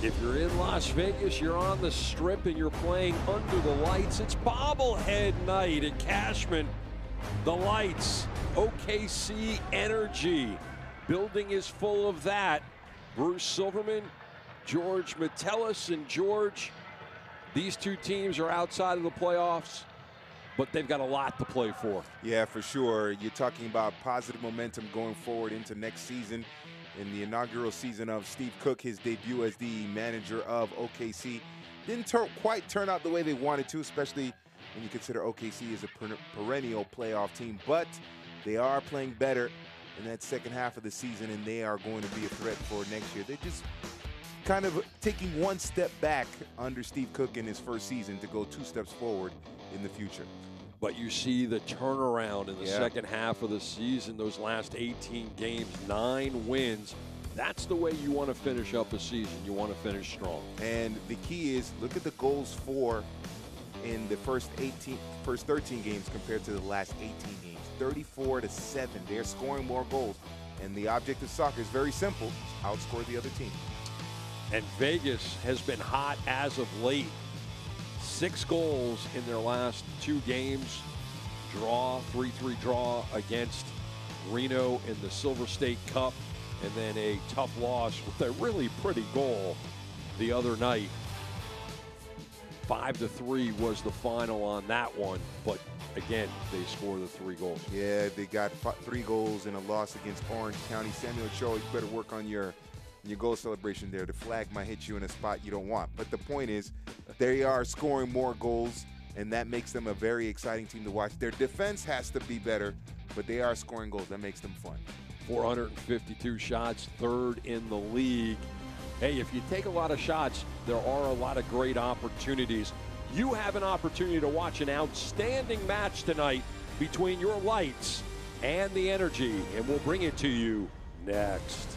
If you're in Las Vegas, you're on the Strip, and you're playing under the lights, it's bobblehead night at Cashman. The lights, OKC energy. Building is full of that. Bruce Silverman, George Metellus, and George, these two teams are outside of the playoffs, but they've got a lot to play for. Yeah, for sure. You're talking about positive momentum going forward into next season. In the inaugural season of Steve Cook, his debut as the manager of OKC didn't quite turn out the way they wanted to, especially when you consider OKC as a perennial playoff team. But they are playing better in that second half of the season, and they are going to be a threat for next year. They're just kind of taking one step back under Steve Cook in his first season to go 2 steps forward in the future. But you see the turnaround in the second half of the season, those last 18 games, 9 wins. That's the way you want to finish up a season. You want to finish strong. And the key is, look at the goals for in the first 13 games compared to the last 18 games. 34-7. They're scoring more goals. And the object of soccer is very simple: outscore the other team. And Vegas has been hot as of late. 6 goals in their last 2 games. Draw, 3-3 draw against Reno in the Silver State Cup, and then a tough loss with a really pretty goal the other night. 5-3 was the final on that one, but again, they scored the 3 goals. Yeah, they got 3 goals in a loss against Orange County. Samuel Cho, you better work on your goal celebration there. The flag might hit you in a spot you don't want. But the point is, they are scoring more goals, and that makes them a very exciting team to watch. Their defense has to be better, but they are scoring goals. That makes them fun. 452 shots, 3rd in the league. Hey, if you take a lot of shots, there are a lot of great opportunities. You have an opportunity to watch an outstanding match tonight between your Lights and the Energy, and we'll bring it to you next.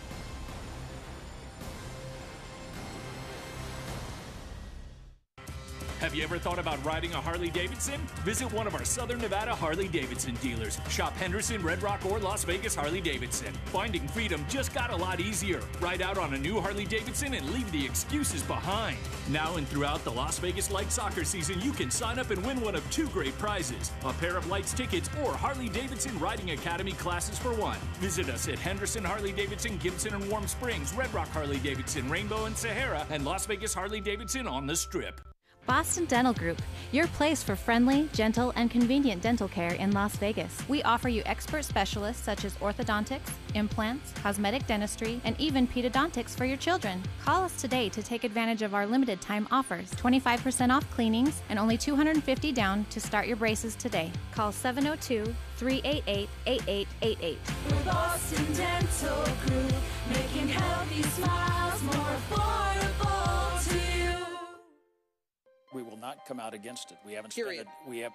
Have you ever thought about riding a Harley-Davidson? Visit one of our Southern Nevada Harley-Davidson dealers. Shop Henderson, Red Rock, or Las Vegas Harley-Davidson. Finding freedom just got a lot easier. Ride out on a new Harley-Davidson and leave the excuses behind. Now and throughout the Las Vegas Light Soccer season, you can sign up and win one of 2 great prizes: a pair of Lights tickets or Harley-Davidson Riding Academy classes for 1. Visit us at Henderson Harley-Davidson, Gibson and Warm Springs, Red Rock Harley-Davidson, Rainbow and Sahara, and Las Vegas Harley-Davidson on the Strip. Boston Dental Group, your place for friendly, gentle, and convenient dental care in Las Vegas. We offer you expert specialists such as orthodontics, implants, cosmetic dentistry, and even pedodontics for your children. Call us today to take advantage of our limited time offers. 25% off cleanings and only $250 down to start your braces today. Call 702-388-8888. We're Boston Dental Group, making healthy smiles more affordable to you. We will not come out against it. We haven't spent it. We have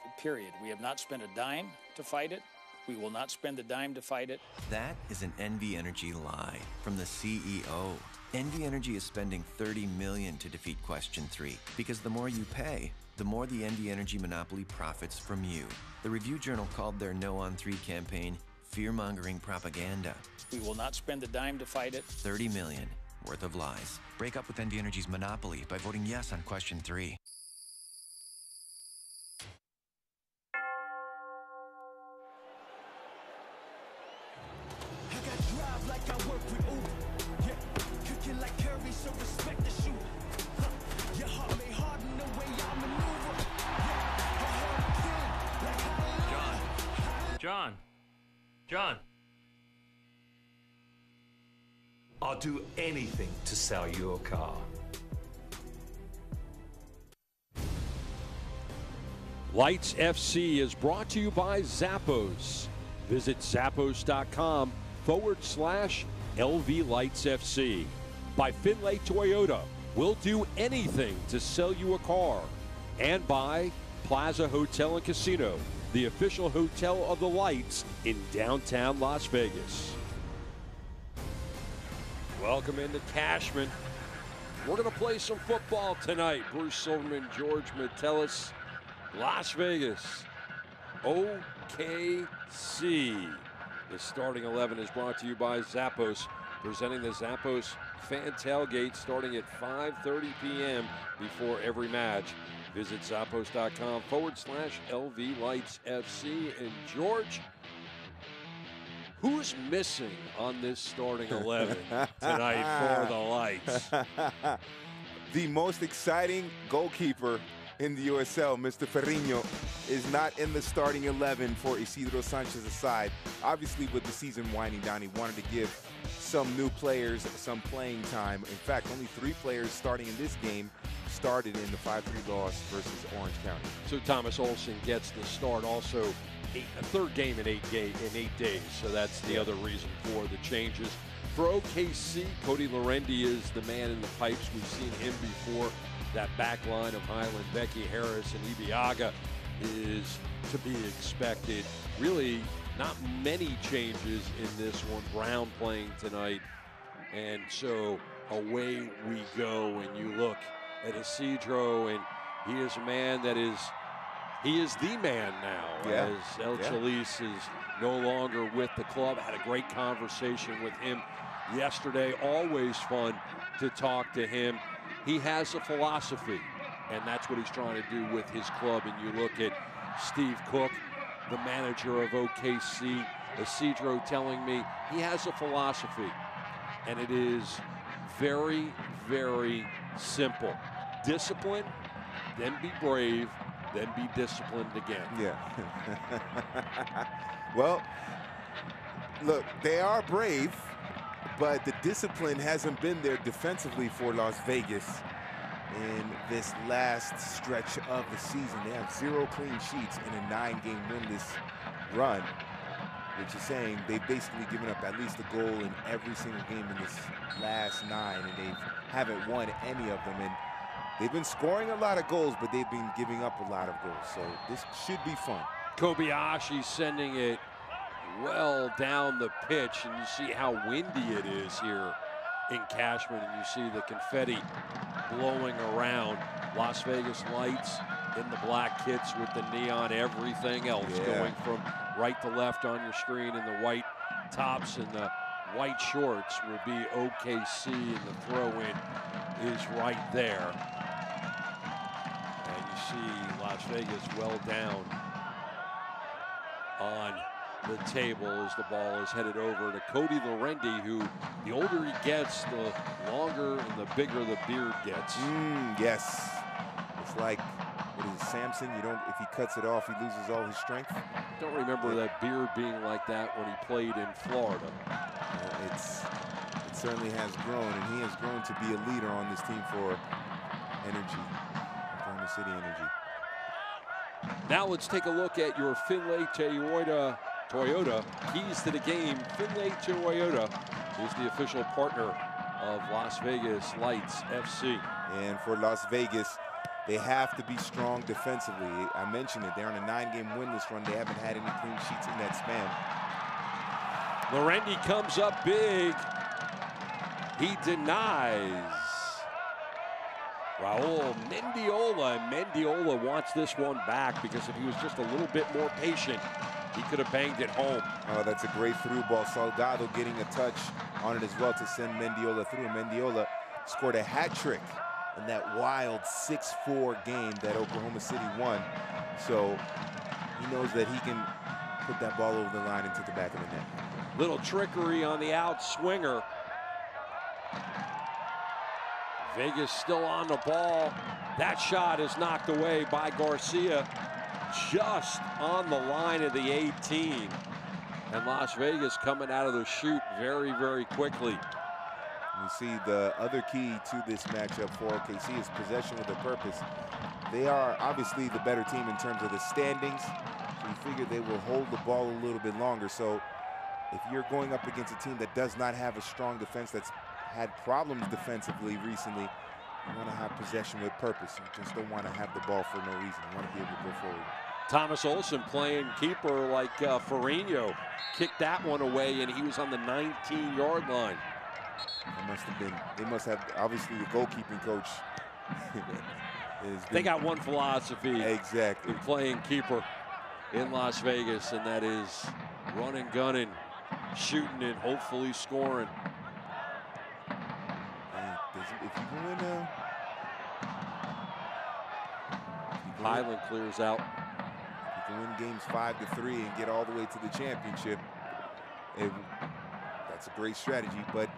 not spent a dime to fight it. We will not spend a dime to fight it. That is an NV Energy lie from the CEO. NV Energy is spending $30 million to defeat Question 3 because the more you pay, the more the NV Energy monopoly profits from you. The Review Journal called their No on 3 campaign fear-mongering propaganda. We will not spend a dime to fight it. $30 million worth of lies. Break up with NV Energy's monopoly by voting yes on Question 3. John. I'll do anything to sell you a car. Lights FC is brought to you by Zappos. Visit zappos.com/LV Lights FC. By Finlay Toyota, we'll do anything to sell you a car. And by Plaza Hotel and Casino, the official hotel of the Lights in downtown Las Vegas. Welcome into Cashman. We're going to play some football tonight. Bruce Silverman, George Metellus, Las Vegas. OKC. The starting 11 is brought to you by Zappos, presenting the Zappos fan tailgate starting at 5:30 p.m. before every match. Visit Zappos.com/LV Lights FC. And George, who's missing on this starting 11 tonight for the Lights? The most exciting goalkeeper in the USL, Mr. Ferrinho, is not in the starting 11 for Ysidro Sanchez's side. Obviously, with the season winding down, he wanted to give some new players some playing time. In fact, only 3 players starting in this game started in the 5-3 loss versus Orange County. So Thomas Olsen gets the start. Also, a third game in 8 days. So that's the other reason for the changes. For OKC, Cody Lorendi is the man in the pipes. We've seen him before. That back line of Highland, Becky Harris, and Ibiaga is to be expected. Really not many changes in this one. Brown playing tonight. And so away we go. And you look at Ysidro, and he is a man that is, he is the man now. Yeah. As El Chalice is no longer with the club. Had a great conversation with him yesterday. Always fun to talk to him. He has a philosophy, and that's what he's trying to do with his club. And you look at Steve Cook, the manager of OKC, Ysidro telling me he has a philosophy, and it is very, very simple. Discipline, then be brave, then be disciplined again. Yeah. Well, look, they are brave, but the discipline hasn't been there defensively for Las Vegas in this last stretch of the season. They have 0 clean sheets in a 9-game winless run, which is saying they've basically given up at least a goal in every single game in this last 9, and they haven't won any of them. And they've been scoring a lot of goals, but they've been giving up a lot of goals. So this should be fun. Kobayashi sending it well down the pitch, and you see how windy it is here in Cashman, and you see the confetti blowing around. Las Vegas Lights in the black kits with the neon everything else, going from right to left on your screen, and the white tops and the white shorts will be OKC, and the throw-in is right there. And you see Las Vegas well down on the table as the ball is headed over to Cody Lorendi, who the older he gets, the longer and the bigger the beard gets. Yes. It's like, what is it, Samson? You don't, if he cuts it off, he loses all his strength. Don't remember that beard being like that when he played in Florida. It certainly has grown, and he has grown to be a leader on this team for Energy, Oklahoma City Energy. Now let's take a look at your Finlay Toyota keys to the game. Finlay Toyota is the official partner of Las Vegas Lights FC. And for Las Vegas, they have to be strong defensively. I mentioned it, they're on a 9-game winless run. They haven't had any clean sheets in that span. Lorendi comes up big. He denies. Raul Mendiola, and Mendiola wants this one back, because if he was just a little bit more patient, he could have banged it home. Oh, that's a great through ball. Salgado getting a touch on it as well to send Mendiola through. Mendiola scored a hat trick in that wild 6-4 game that Oklahoma City won. So he knows that he can put that ball over the line into the back of the net. Little trickery on the out swinger. Vegas still on the ball. That shot is knocked away by Garcia, just on the line of the 18. And Las Vegas coming out of the chute very, very quickly. You see the other key to this matchup for OKC is possession with a purpose. They are obviously the better team in terms of the standings. So you figure they will hold the ball a little bit longer. So if you're going up against a team that does not have a strong defense, that's had problems defensively recently, you want to have possession with purpose. You just don't want to have the ball for no reason. You want to be able to go forward. Thomas Olsen playing keeper like Ferrinho. Kicked that one away, and he was on the 19-yard line. They must have, obviously, the goalkeeping coach. They got one philosophy. Exactly. In playing keeper in Las Vegas, and that is running, gunning, shooting, and hopefully scoring. if you go in Highland clears out. If you can win games 5-3 and get all the way to the championship, that's a great strategy. But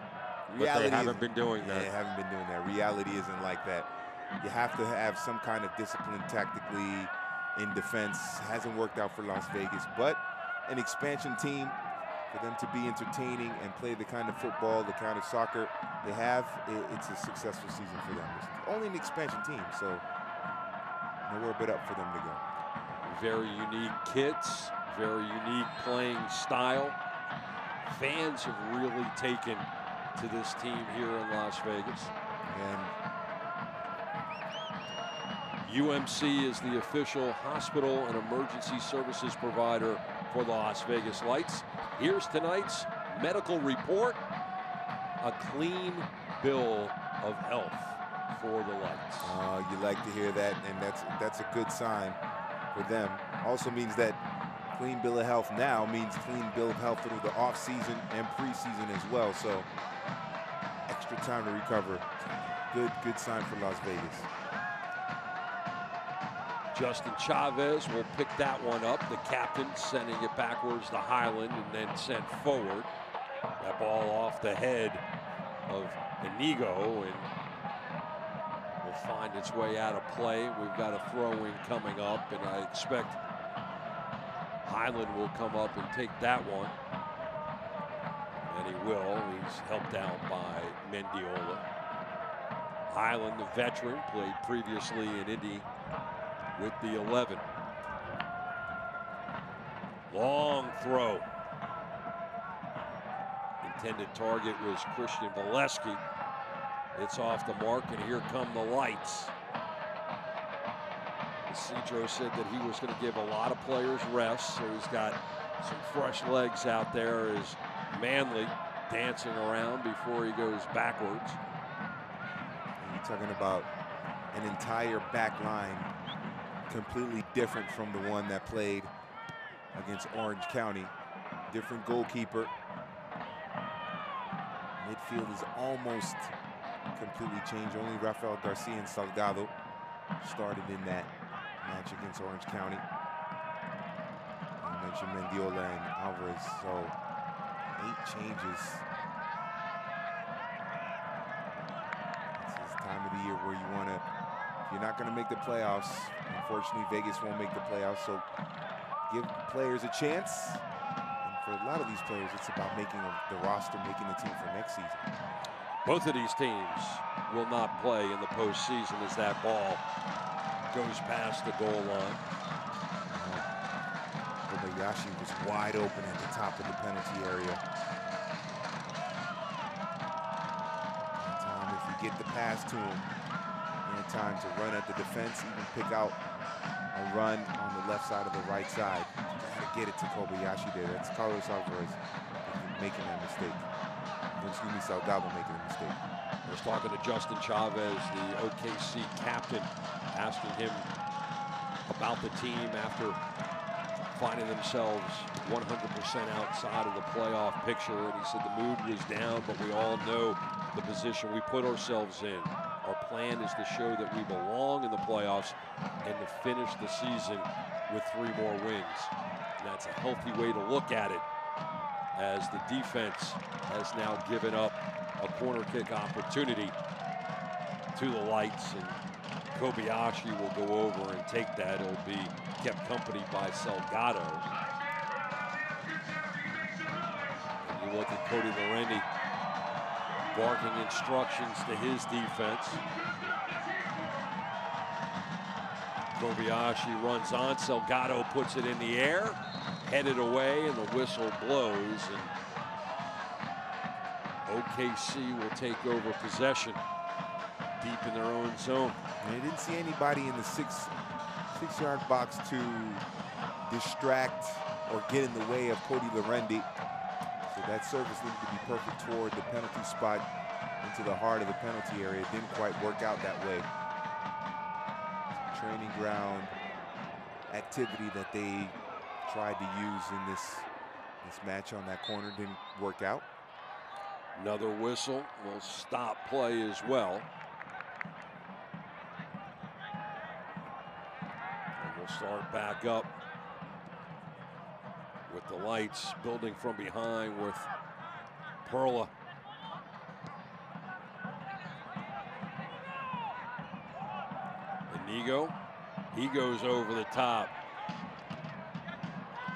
reality they haven't been doing that. They haven't been doing that. Reality isn't like that. You have to have some kind of discipline tactically in defense. Hasn't worked out for Las Vegas, but an expansion team, for them to be entertaining and play the kind of football, the kind of soccer they have, it's a successful season for them. It's only an expansion team, so nowhere but up for them to go. Very unique kits, very unique playing style. Fans have really taken to this team here in Las Vegas. And UMC is the official hospital and emergency services provider for the Las Vegas Lights. Here's tonight's medical report. A clean bill of health for the Lights. You like to hear that, and that's a good sign for them. Also means that clean bill of health now means clean bill of health through the off season and preseason as well. So extra time to recover. Good sign for Las Vegas. Justin Chavez will pick that one up. The captain sending it backwards to Highland and then sent forward. That ball off the head of Inigo and will find its way out of play. We've got a throw-in coming up, and I expect Highland will come up and take that one. And he will. He's helped out by Mendiola. Highland, the veteran, played previously in Indy with the 11. Long throw. Intended target was Christian Valesky. It's off the mark, and here come the Lights. Ysidro said that he was going to give a lot of players rest, so he's got some fresh legs out there as Manley dancing around before he goes backwards. You're talking about an entire back line completely different from the one that played against Orange County. Different goalkeeper. Midfield is almost completely changed. Only Rafael Garcia and Salgado started in that match against Orange County. I mentioned Mendiola and Alvarez, so 8 changes. This is the time of the year where you want to, if you're not going to make the playoffs, unfortunately Vegas won't make the playoffs, so give players a chance. And for a lot of these players, it's about making the roster, making the team for next season. Both of these teams will not play in the postseason as that ball goes past the goal line. Kobayashi was wide open at the top of the penalty area. Anytime if you get the pass to him, anytime to run at the defense, even pick out a run on the left side of the right side. You gotta get it to Kobayashi there. That's Carlos Alvarez making that mistake. Excuse me, Salgado making a mistake. I was talking to Justin Chavez, the OKC captain, asking him about the team after finding themselves 100% outside of the playoff picture. And he said the mood was down, but we all know the position we put ourselves in. Our plan is to show that we belong in the playoffs and to finish the season with 3 more wins. And that's a healthy way to look at it, as the defense has now given up a corner kick opportunity to the Lights, and Kobayashi will go over and take that. It'll be kept company by Salgado. And you look at Cody Lorendi barking instructions to his defense. Kobayashi runs on, Salgado puts it in the air, headed away, and the whistle blows, and OKC will take over possession deep in their own zone. And they didn't see anybody in the six-yard box to distract or get in the way of Cody Lorendi. So that service needed to be perfect toward the penalty spot into the heart of the penalty area. It didn't quite work out that way. Training ground activity that they tried to use in this match on that corner didn't work out. Another whistle will stop play as well. And we'll start back up with the Lights building from behind with Perla. Inigo, he goes over the top.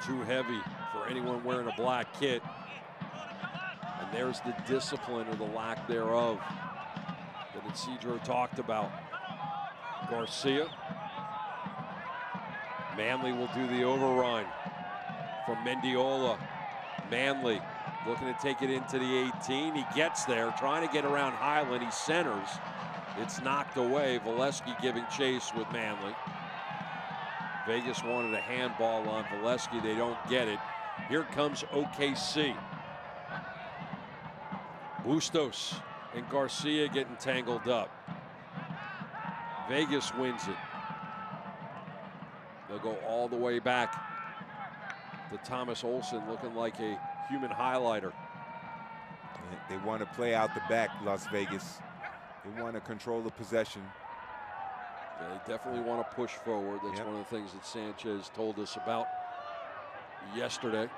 Too heavy for anyone wearing a black kit. And there's the discipline or the lack thereof that Ysidro talked about. Garcia. Manley will do the overrun from Mendiola. Manley looking to take it into the 18. He gets there, trying to get around Highland. He centers. It's knocked away. Valesky giving chase with Manley. Vegas wanted a handball on Valesky. They don't get it. Here comes OKC. Bustos and Garcia getting tangled up. Vegas wins it. They'll go all the way back to Thomas Olsen, looking like a human highlighter. They want to play out the back, Las Vegas. They want to control the possession. Yeah, they definitely want to push forward. That's one of the things that Sanchez told us about yesterday.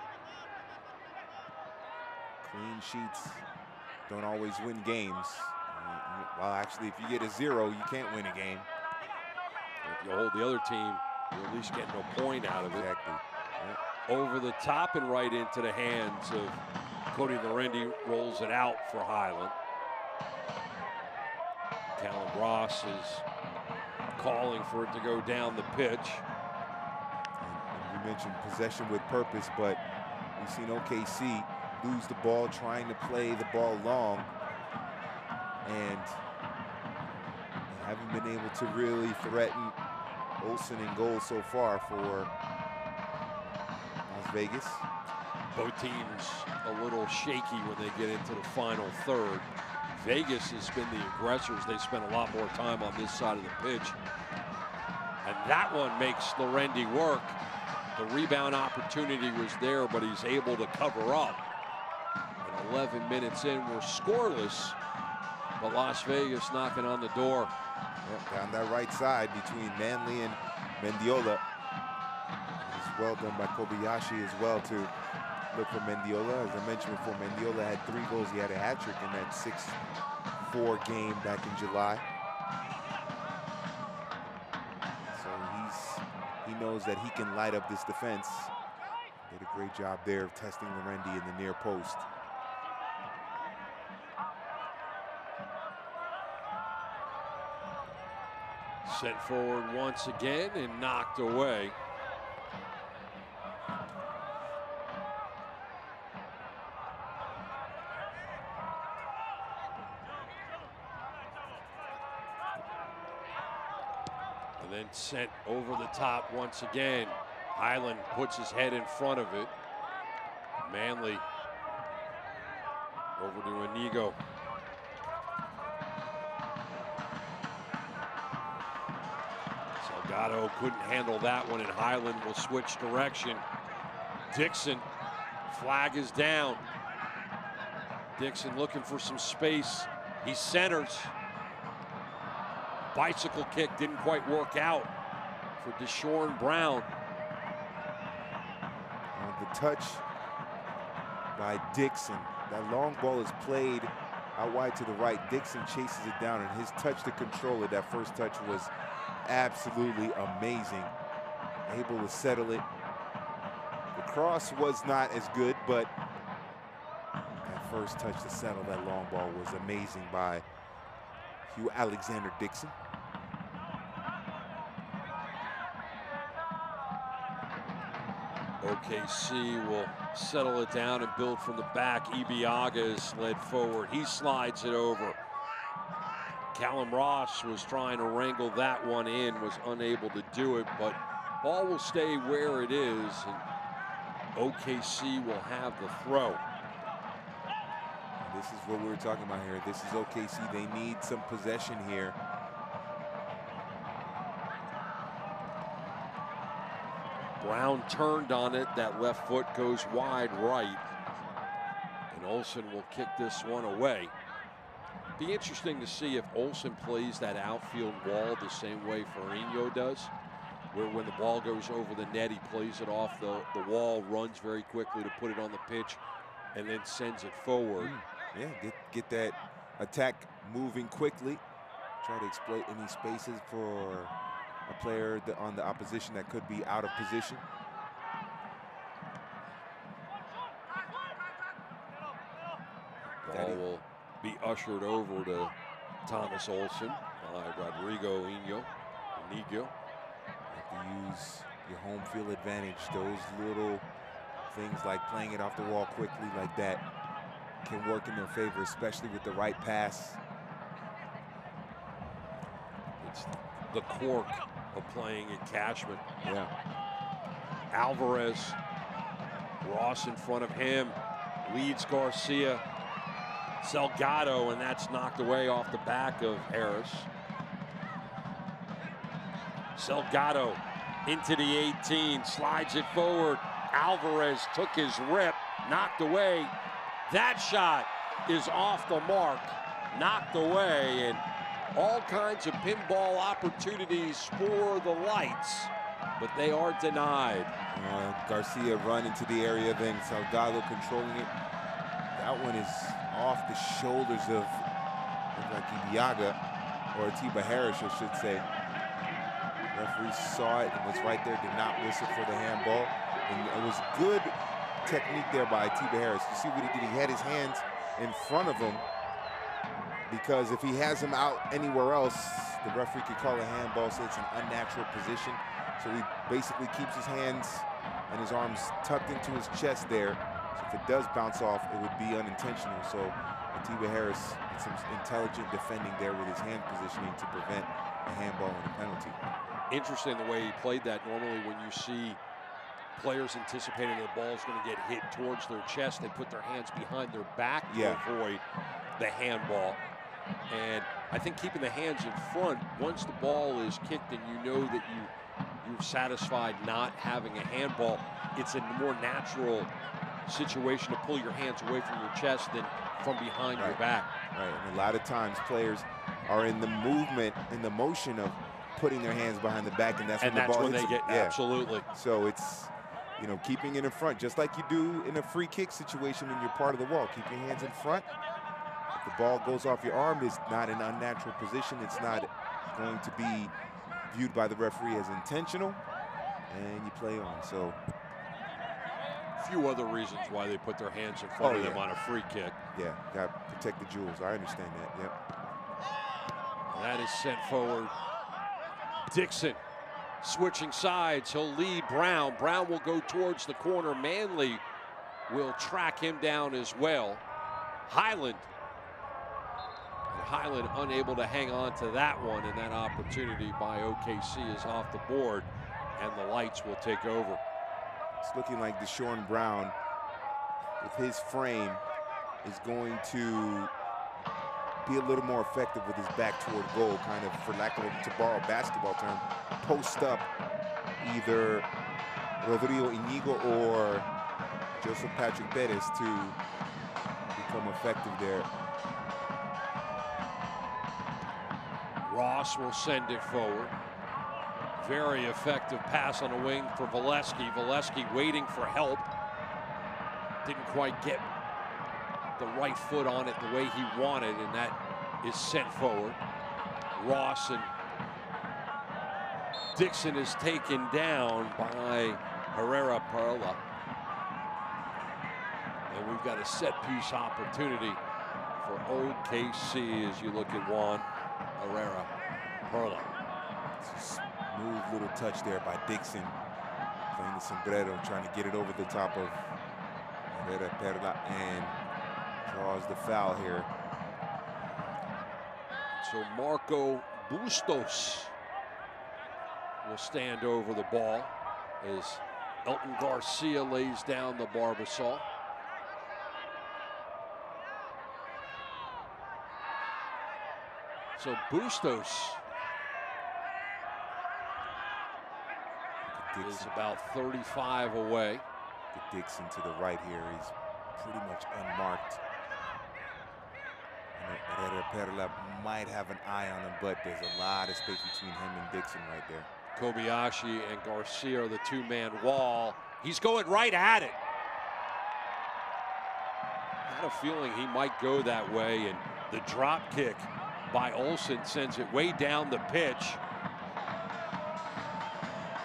Clean sheets don't always win games. Well, actually, if you get a 0, you can't win a game. If you hold the other team, you at least get no point out of it. Exactly. Over the top and right into the hands of Cody Lorendi, rolls it out for Highland. Callum Ross is calling for it to go down the pitch. And you mentioned possession with purpose, but we've seen OKC lose the ball trying to play the ball long, and they haven't been able to really threaten Olsen in goal so far for Las Vegas. Both teams a little shaky when they get into the final third. Vegas has been the aggressors. They spent a lot more time on this side of the pitch. And that one makes Lorendi work. The rebound opportunity was there, but he's able to cover up. And 11 minutes in, we're scoreless, but Las Vegas knocking on the door. Down that right side between Manley and Mendiola. It's well done by Kobayashi as well to look for Mendiola. As I mentioned before, Mendiola had 3 goals. He had a hat trick in that 6-4 game back in July. So he knows that he can light up this defense. Did a great job there of testing Lorendi in the near post. Sent forward once again and knocked away. And then sent over the top once again. Highland puts his head in front of it. Manley over to Inigo. Salgado couldn't handle that one, and Highland will switch direction. Dixon, flag is down. Dixon looking for some space. He centers. Bicycle kick didn't quite work out for Deshaun Brown. The touch by Dixon. That long ball is played out wide to the right. Dixon chases it down, and his touch to control it, that first touch, was absolutely amazing. Able to settle it. The cross was not as good, but that first touch to settle that long ball was amazing by Hugh Alexander Dixon. OKC will settle it down and build from the back. Ibiaga is led forward. He slides it over. Callum Ross was trying to wrangle that one in, was unable to do it, but ball will stay where it is, and OKC will have the throw. This is what we were talking about here. This is OKC. They need some possession here. Brown turned on it. That left foot goes wide right. And Olsen will kick this one away. Be interesting to see if Olsen plays that outfield wall the same way Farinho does, where when the ball goes over the net, he plays it off the wall, runs very quickly to put it on the pitch, and then sends it forward. Yeah, get that attack moving quickly. Try to exploit any spaces for a player on the opposition that could be out of position. Ball will be ushered over to Thomas Olsen by Rodrigo Inigo. You have to use your home field advantage. Those little things like playing it off the wall quickly like that can work in their favor, especially with the right pass. It's the quirk of playing at Cashman. Yeah. Alvarez, Ross in front of him, leads Garcia. Salgado, and that's knocked away off the back of Harris. Salgado into the 18, slides it forward. Alvarez took his rip, knocked away. That shot is off the mark, knocked away, and all kinds of pinball opportunities for the Lights, but they are denied. Garcia run into the area, then Salgado controlling it. That one is off the shoulders of like Ibiaga, or Atiba Harris, I should say. Referee saw it and was right there, did not whistle for the handball. And it was good technique there by Atiba Harris. You see what he did? He had his hands in front of him, because if he has him out anywhere else, the referee could call a handball, so it's an unnatural position. So he basically keeps his hands and his arms tucked into his chest there. So if it does bounce off, it would be unintentional. So Atiba Harris did some intelligent defending there with his hand positioning to prevent a handball and a penalty. Interesting the way he played that. Normally when you see players anticipating the ball is going to get hit towards their chest, they put their hands behind their back to avoid the handball. And I think keeping the hands in front, once the ball is kicked and you know that you're satisfied not having a handball, it's a more natural situation to pull your hands away from your chest than from behind your back. Right, and a lot of times players are in the movement, in the motion of putting their hands behind the back, and that's when the ball hits. They get, absolutely. So it's, you know, keeping it in front, just like you do in a free kick situation when you're part of the wall. Keep your hands in front. If the ball goes off your arm, it's not an unnatural position. It's not going to be viewed by the referee as intentional, and you play on. So a few other reasons why they put their hands in front of them on a free kick. Yeah, got to protect the jewels. I understand that, yep. That is sent forward. Dixon switching sides. He'll lead Brown. Brown will go towards the corner. Manley will track him down as well. Highland unable to hang on to that one, and that opportunity by OKC is off the board, and the Lights will take over. It's looking like Deshaun Brown, with his frame, is going to be a little more effective with his back toward goal, kind of, for lack of to borrow a basketball term, post up either Rodrigo Inigo or Joseph Patrick Perez to become effective there. Ross will send it forward. Very effective pass on the wing for Valesky. Valesky waiting for help. Didn't quite get the right foot on it the way he wanted, and that is sent forward. Ross and Dixon is taken down by Herrera Perla. And we've got a set piece opportunity for OKC as you look at Juan Herrera Perla. Smooth little touch there by Dixon, playing the sombrero, trying to get it over the top of Herrera Perla, and draws the foul here. So Marco Bustos will stand over the ball as Elton Garcia lays down the Barbasol. So Bustos is about 35 away. Get Dixon to the right here. He's pretty much unmarked. Herrera Perla might have an eye on him, but there's a lot of space between him and Dixon right there. Kobayashi and Garcia are the two-man wall. He's going right at it. Had a feeling he might go that way, and the drop kick by Olsen sends it way down the pitch.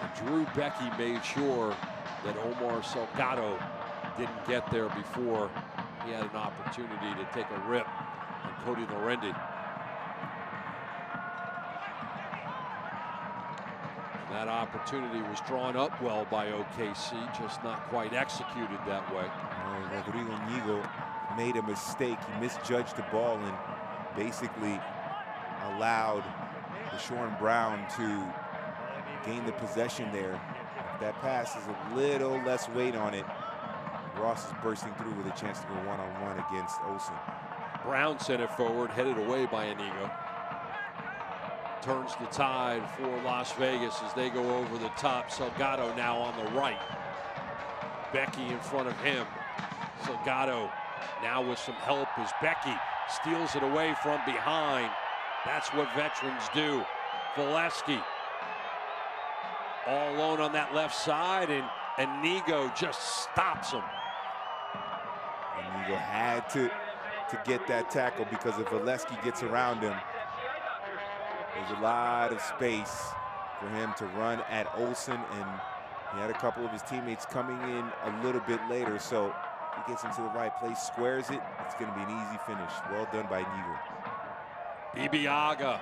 And Drew Becky made sure that Omar Salgado didn't get there before he had an opportunity to take a rip on Cody Lorendi. That opportunity was drawn up well by OKC, just not quite executed that way. Rodrigo Nigo made a mistake. He misjudged the ball and basically allowed Deshaun Brown to gain the possession there. If that pass is a little less weight on it, Ross is bursting through with a chance to go one-on-one against Olsen. Brown sent it forward, headed away by Inigo. Turns the tide for Las Vegas as they go over the top. Salgado now on the right. Becky in front of him. Salgado now with some help as Becky steals it away from behind. That's what veterans do. Valesky all alone on that left side, and Inigo just stops him. Inigo had to get that tackle because if Valesky gets around him, there's a lot of space for him to run at Olsen, and he had a couple of his teammates coming in a little bit later, so he gets into the right place, squares it, it's going to be an easy finish. Well done by Inigo. Ibiaga.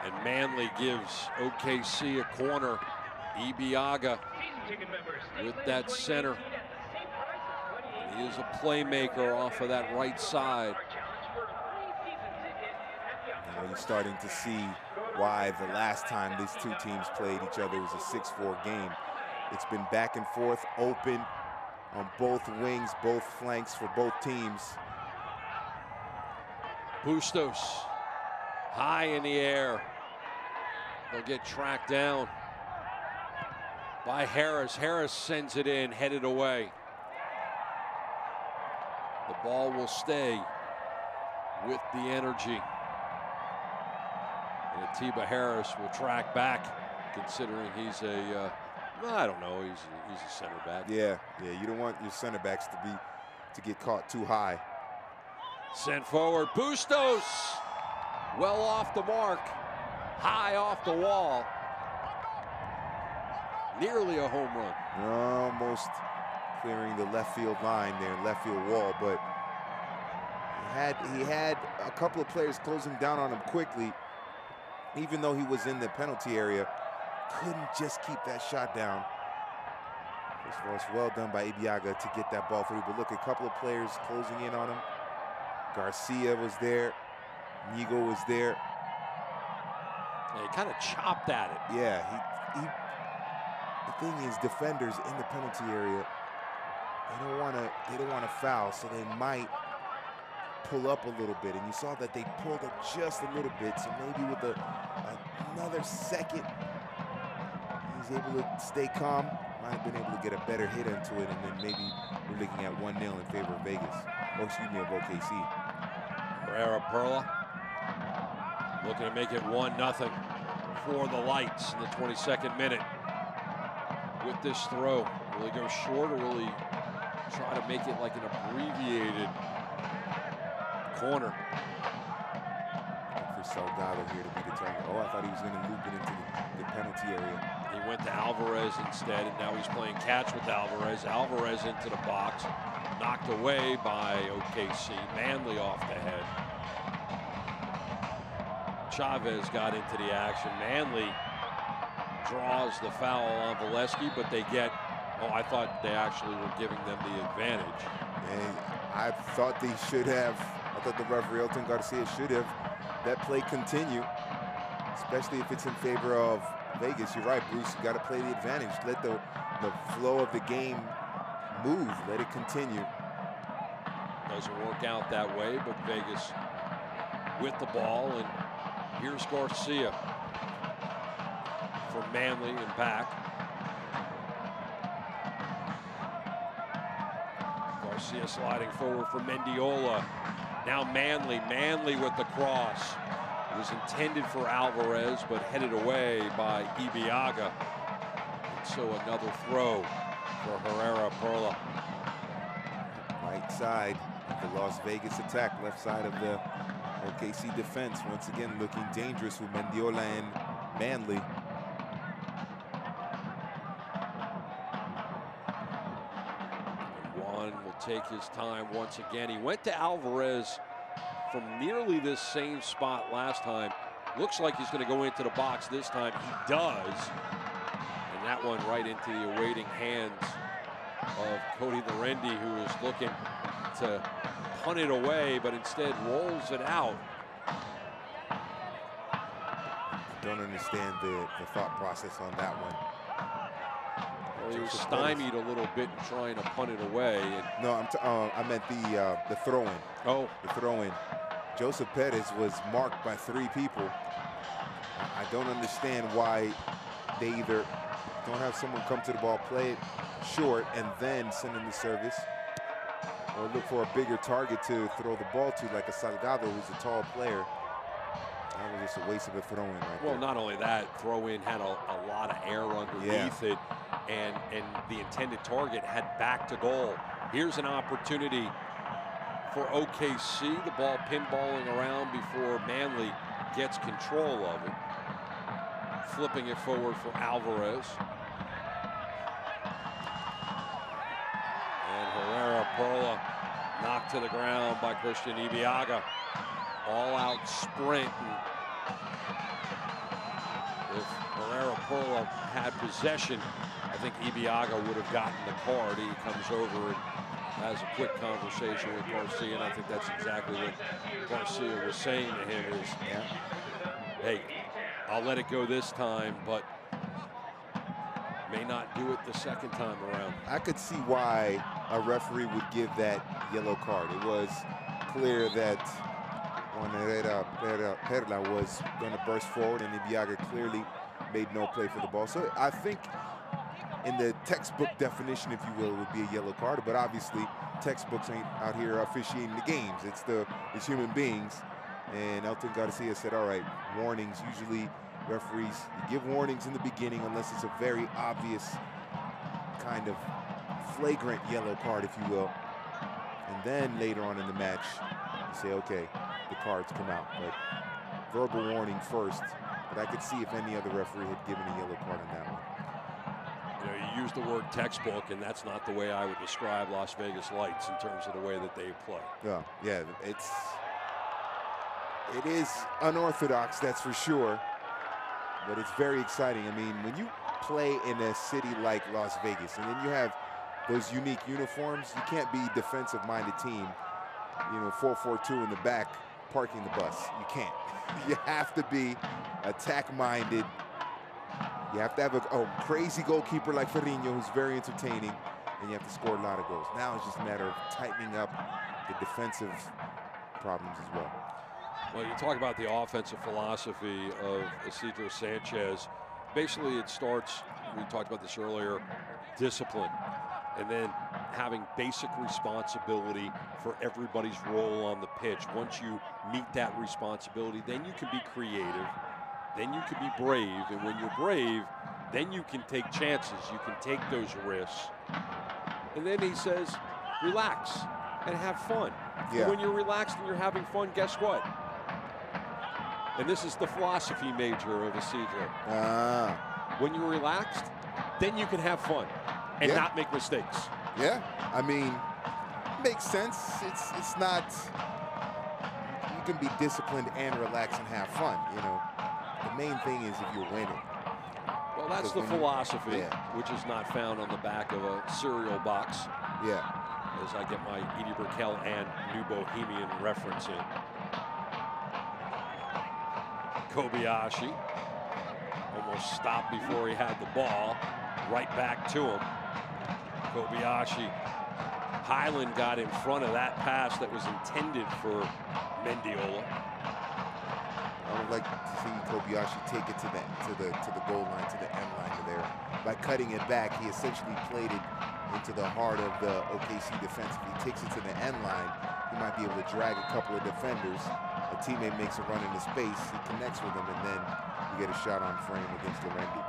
And Manley gives OKC a corner. Ibiaga with that center. He is a playmaker off of that right side. Now you're starting to see why the last time these two teams played each other was a 6-4 game. It's been back and forth, open on both wings, both flanks for both teams. Bustos high in the air. They'll get tracked down by Harris. Harris sends it in, headed away. The ball will stay with the energy. And Atiba Harris will track back, considering he's a, I don't know, he's a center back. Yeah, you don't want your center backs to get caught too high. Sent forward, Bustos, well off the mark, high off the wall. Nearly a home run. Almost clearing the left field line there, left field wall, but he had a couple of players closing down on him quickly. Even though he was in the penalty area, couldn't just keep that shot down. First of all, it's well done by Ibiaga to get that ball through, but look, a couple of players closing in on him. Garcia was there, Nigo was there. Yeah, he kind of chopped at it. Yeah, the thing is, defenders in the penalty area, they don't want to foul, so they might pull up a little bit, and you saw that they pulled up just a little bit, so maybe with another second, he's able to stay calm, might have been able to get a better hit into it, and then maybe we're looking at 1-0 in favor of Vegas, or excuse me, of OKC. Herrera Perla looking to make it 1-0 for the Lights in the 22nd minute. With this throw, will he go short or will he try to make it like an abbreviated corner? For Salgado here to be the target. Oh, I thought he was going to loop it into the penalty area. He went to Alvarez instead, and now he's playing catch with Alvarez. Alvarez into the box, knocked away by OKC. Manley off the head. Chavez got into the action. Manley draws the foul on Valesky, but they get, I thought they actually were giving them the advantage. And I thought they should have. I thought the referee, Elton Garcia, should have that play continue, especially if it's in favor of Vegas. You're right, Bruce, you got to play the advantage. Let the flow of the game move. Let it continue. Doesn't work out that way, but Vegas with the ball, and here's Garcia for Manley and back. Garcia sliding forward for Mendiola. Now Manley with the cross. It was intended for Alvarez, but headed away by Ibeagha. And so another throw for Herrera Perla. Right side of the Las Vegas attack, left side of the OKC defense. Once again, looking dangerous with Mendiola and Manley. And Juan will take his time once again. He went to Alvarez from nearly this same spot last time. Looks like he's going to go into the box this time. He does. And that one right into the awaiting hands of Cody Larendi, who is looking to punt it away, but instead rolls it out. Don't understand the thought process on that one. Well, he was stymied a little bit in trying to punt it away. And no, I meant the throw-in. Oh. The throw-in. Joseph Perez was marked by 3 people. I don't understand why they either don't have someone come to the ball, play it short, and then send in the service, or look for a bigger target to throw the ball to, like a Salgado, who's a tall player. That was just a waste of a throw-in right there. Well, not only that, throw-in had a lot of air underneath it, and the intended target had back to goal. Here's an opportunity for OKC. The ball pinballing around before Manley gets control of it. Flipping it forward for Alvarez. And Herrera Perla knocked to the ground by Christian Ibeagha. All-out sprint. And if Herrera Perla had possession, I think Ibeagha would have gotten the card. He comes over and has a quick conversation with Garcia, and I think that's exactly what Garcia was saying to him is, hey, I'll let it go this time, but may not do it the second time around. I could see why a referee would give that yellow card. It was clear that Juan Herrera Perla was going to burst forward, and Ibeagha clearly made no play for the ball. So I think in the textbook definition, if you will, it would be a yellow card, but obviously textbooks ain't out here officiating the games. It's human beings. And Elton Garcia said, all right, warnings. Usually referees, you give warnings in the beginning unless it's a very obvious kind of flagrant yellow card, if you will. And then later on in the match, you say, okay, the cards come out. But verbal warning first. But I could see if any other referee had given a yellow card on that one. You know, you use the word textbook, and that's not the way I would describe Las Vegas Lights in terms of the way that they play. Yeah, it is unorthodox, that's for sure, but it's very exciting. I mean, when you play in a city like Las Vegas, and then you have those unique uniforms, you can't be defensive-minded team, you know, 4-4-2 in the back, parking the bus. You can't. You have to be attack-minded. You have to have a crazy goalkeeper like Ferrinho, who's very entertaining, and you have to score a lot of goals. Now it's just a matter of tightening up the defensive problems as well. Well, you talk about the offensive philosophy of Ysidro Sanchez. Basically, it starts, we talked about this earlier, discipline, and then having basic responsibility for everybody's role on the pitch. Once you meet that responsibility, then you can be creative, then you can be brave, and when you're brave, then you can take chances, you can take those risks. And then he says, relax and have fun. Yeah. And when you're relaxed and you're having fun, guess what? And this is the philosophy major of Ysidro. When you're relaxed, then you can have fun and not make mistakes. Yeah, I mean, makes sense. It's not, you can be disciplined and relax and have fun, you know. The main thing is if you're winning. Well, that's the philosophy, which is not found on the back of a cereal box. Yeah. As I get my Edie Brickell and New Bohemian reference in. Kobayashi almost stopped before he had the ball. Right back to him. Kobayashi. Highland got in front of that pass that was intended for Mendiola. I would like to see Kobayashi take it to the goal line, to the end line there. By cutting it back, he essentially played it into the heart of the OKC defense. If he takes it to the end line, he might be able to drag a couple of defenders. A teammate makes a run into space, he connects with them, and then you get a shot on frame against Lorendi.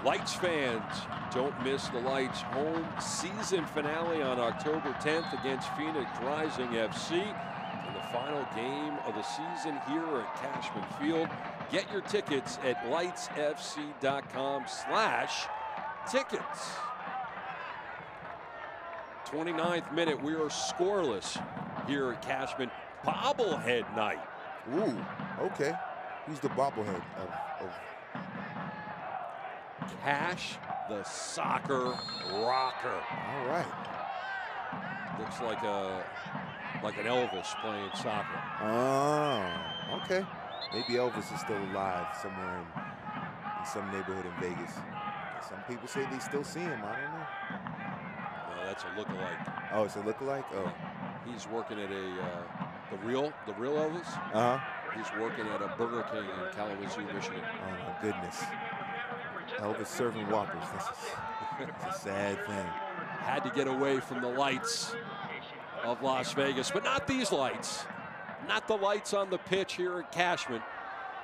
Lights fans, don't miss the Lights home season finale on October 10th against Phoenix Rising FC in the final game of the season here at Cashman Field. Get your tickets at lightsfc.com/tickets. 29th minute, we are scoreless here at Cashman. Bobblehead night. Ooh, okay. Who's the bobblehead of Cash, the soccer rocker. All right. Looks like an Elvis playing soccer. Oh, okay. Maybe Elvis is still alive somewhere in some neighborhood in Vegas. Some people say they still see him. I don't know. No, that's a lookalike. Oh, it's a lookalike? Oh. He's working at the real Elvis? Uh-huh. He's working at a Burger King in Kalamazoo, Michigan. Oh, my goodness. Elvis serving Whoppers. That's a sad thing. Had to get away from the lights of Las Vegas, but not these lights. Not the lights on the pitch here at Cashman,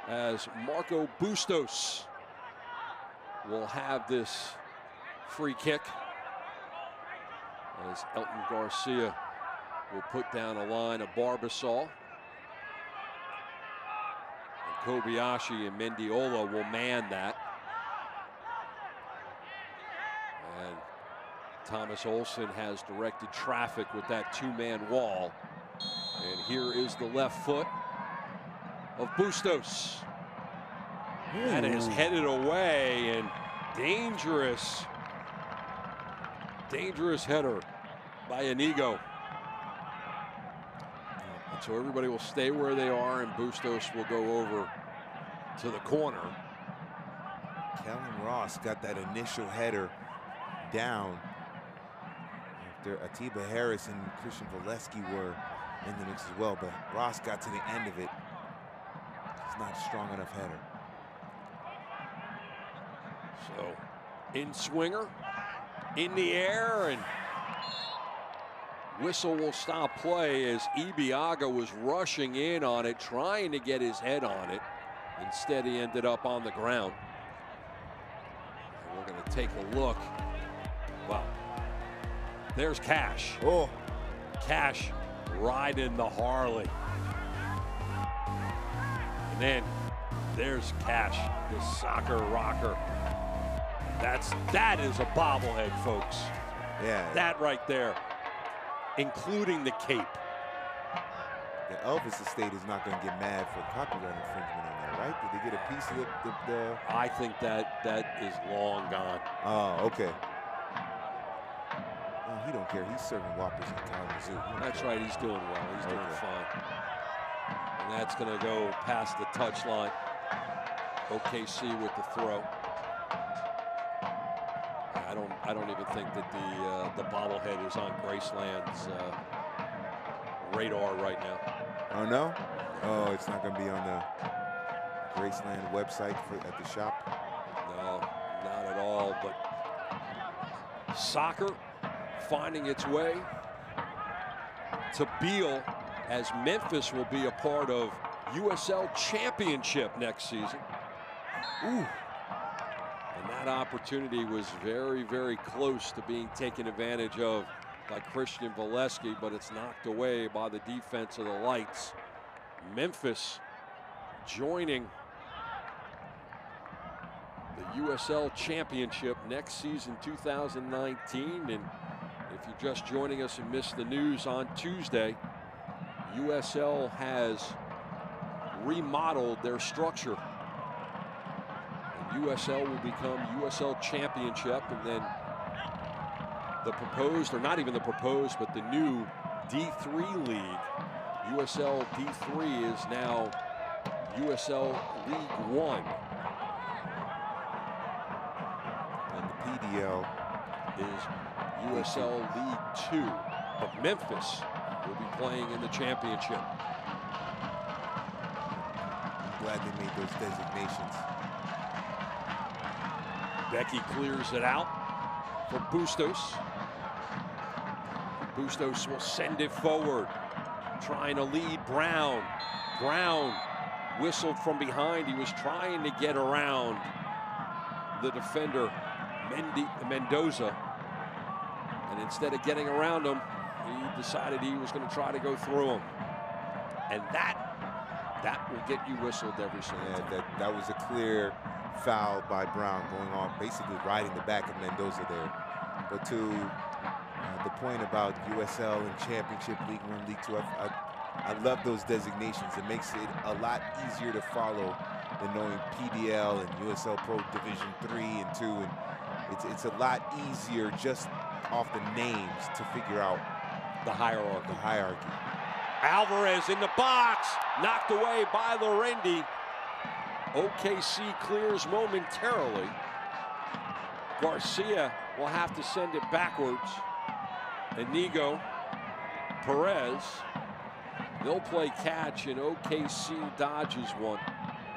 as Marco Bustos will have this free kick, as Elton Garcia will put down a line of Barbasol. And Kobayashi and Mendiola will man that. And Thomas Olsen has directed traffic with that two-man wall. And here is the left foot of Bustos. That is headed away, and dangerous header by Inigo. And so everybody will stay where they are, and Bustos will go over to the corner. Kellen Ross got that initial header down after Atiba Harris and Christian Valesky were in the mix as well, but Ross got to the end of it. It's not a strong enough header. So, in swinger, in the air, and whistle will stop play as Ibiaga was rushing in on it, trying to get his head on it. Instead, he ended up on the ground. And we're going to take a look. Well, there's Cash. Oh, Cash riding the Harley. And then there's Cash, the soccer rocker. That is a bobblehead, folks. yeah. That right there, including the cape. The Elvis estate is not going to get mad for copyright infringement on that, right? Did they get a piece of the... I think that is long gone. Oh, okay. Well, he don't care. He's serving Whoppers in Kalamazoo. That's right. He's doing well. He's doing fine. And that's going to go past the touchline. OKC with the throw. I don't even think that the bobblehead is on Graceland's radar right now. Oh, no? Oh, it's not going to be on the Graceland website at the shop? No, not at all. But soccer finding its way to Beale, as Memphis will be a part of USL Championship next season. Ooh. And that opportunity was very, very close to being taken advantage of by Christian Valesky, but it's knocked away by the defense of the Lights. Memphis joining the USL Championship next season, 2019. And if you're just joining us and missed the news on Tuesday, USL has remodeled their structure. And USL will become USL Championship, and then the proposed, or not even the proposed, but the new D3 league, USL D3, is now USL League One. And the PDL is USL League 2. But Memphis will be playing in the championship. glad they made those designations. Becky clears it out for Bustos. Bustos will send it forward, trying to lead Brown. Brown whistled from behind. He was trying to get around the defender, Mendoza. And instead of getting around him, he decided he was going to try to go through him. And that will get you whistled every single time. That was a clear foul by Brown, going on, basically riding the back of Mendoza there. But to the point about USL and Championship, League 1, League 2, I love those designations. It makes it a lot easier to follow than knowing PDL and USL Pro Division 3 and 2. And it's a lot easier just off the names to figure out the hierarchy. Alvarez in the box, knocked away by Lorendi. OKC clears momentarily. Garcia will have to send it backwards. Inigo, Perez, they'll play catch, and OKC dodges one.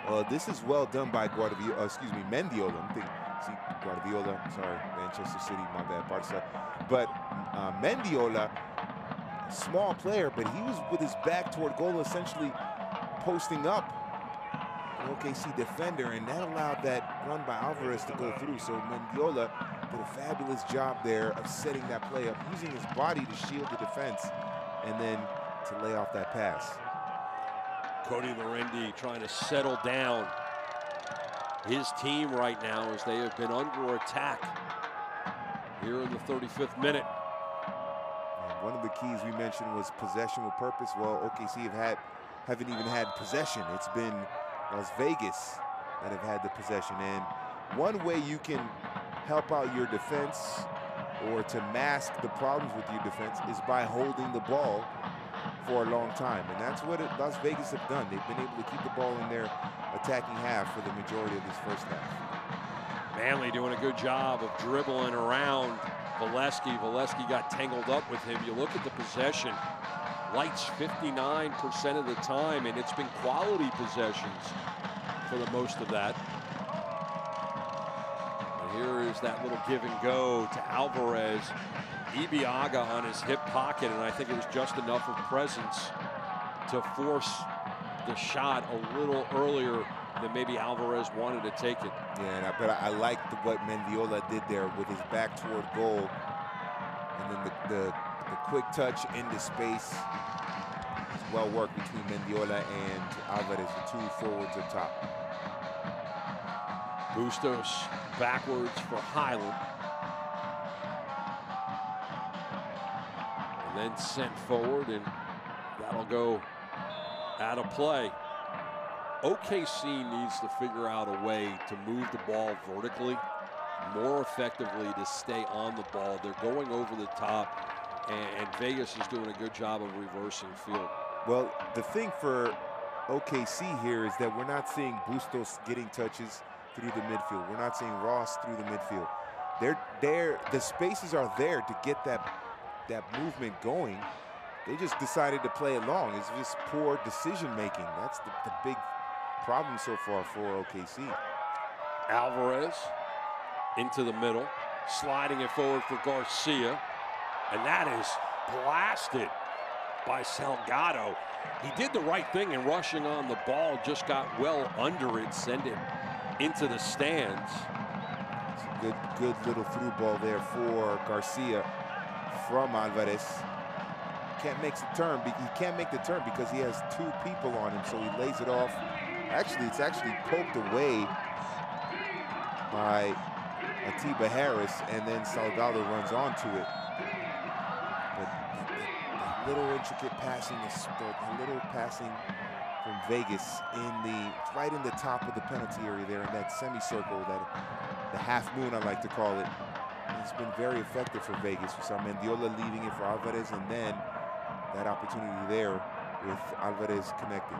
Well, this is well done by Mendiola. Guardiola, sorry, Manchester City, my bad, Barca. But Mendiola, small player, but he was with his back toward goal, essentially posting up an OKC defender, and that allowed that run by Alvarez to go through. So Mendiola did a fabulous job there of setting that play up, using his body to shield the defense, and then to lay off that pass. Cody Lorendi trying to settle down his team right now as they have been under attack here in the 35th minute. And one of the keys we mentioned was possession with purpose. Well, OKC haven't even had possession. It's been Las Vegas that have had the possession. And one way you can help out your defense or to mask the problems with your defense is by holding the ball for a long time. And that's what Las Vegas have done. They've been able to keep the ball in their attacking half for the majority of this first half. Manley doing a good job of dribbling around Valesky. Valesky got tangled up with him. You look at the possession, Lights 59% of the time, and it's been quality possessions for the most of that. And here is that little give and go to Alvarez. Ibiaga on his hip pocket, and I think it was just enough of presence to force the shot a little earlier than maybe Alvarez wanted to take it. Yeah, but I liked what Mendiola did there with his back toward goal, and then the quick touch into space. It's well worked between Mendiola and Alvarez, the two forwards up top. Bustos backwards for Highland. And then sent forward, and that'll go out of play. OKC needs to figure out a way to move the ball vertically more effectively to stay on the ball. They're going over the top, and Vegas is doing a good job of reversing field. Well, the thing for OKC here is that we're not seeing Bustos getting touches through the midfield. We're not seeing Ross through the midfield. The spaces are there to get that movement going. They just decided to play it long. It's just poor decision making. That's the big problem so far for OKC. Alvarez into the middle, sliding it forward for Garcia, and that is blasted by Salgado. He did the right thing in rushing on the ball, just got well under it, send it into the stands. It's a good little through ball there for Garcia from Alvarez. Can't make the turn. He can't make the turn because he has two people on him, so he lays it off. Actually, it's actually poked away by Atiba Harris, and then Salgado runs onto it. But the little intricate passing, the little passing from Vegas right in the top of the penalty area there in that semicircle, the half moon I like to call it. It's been very effective for Vegas. We saw Mendiola leaving it for Alvarez, and then that opportunity there with Alvarez connecting.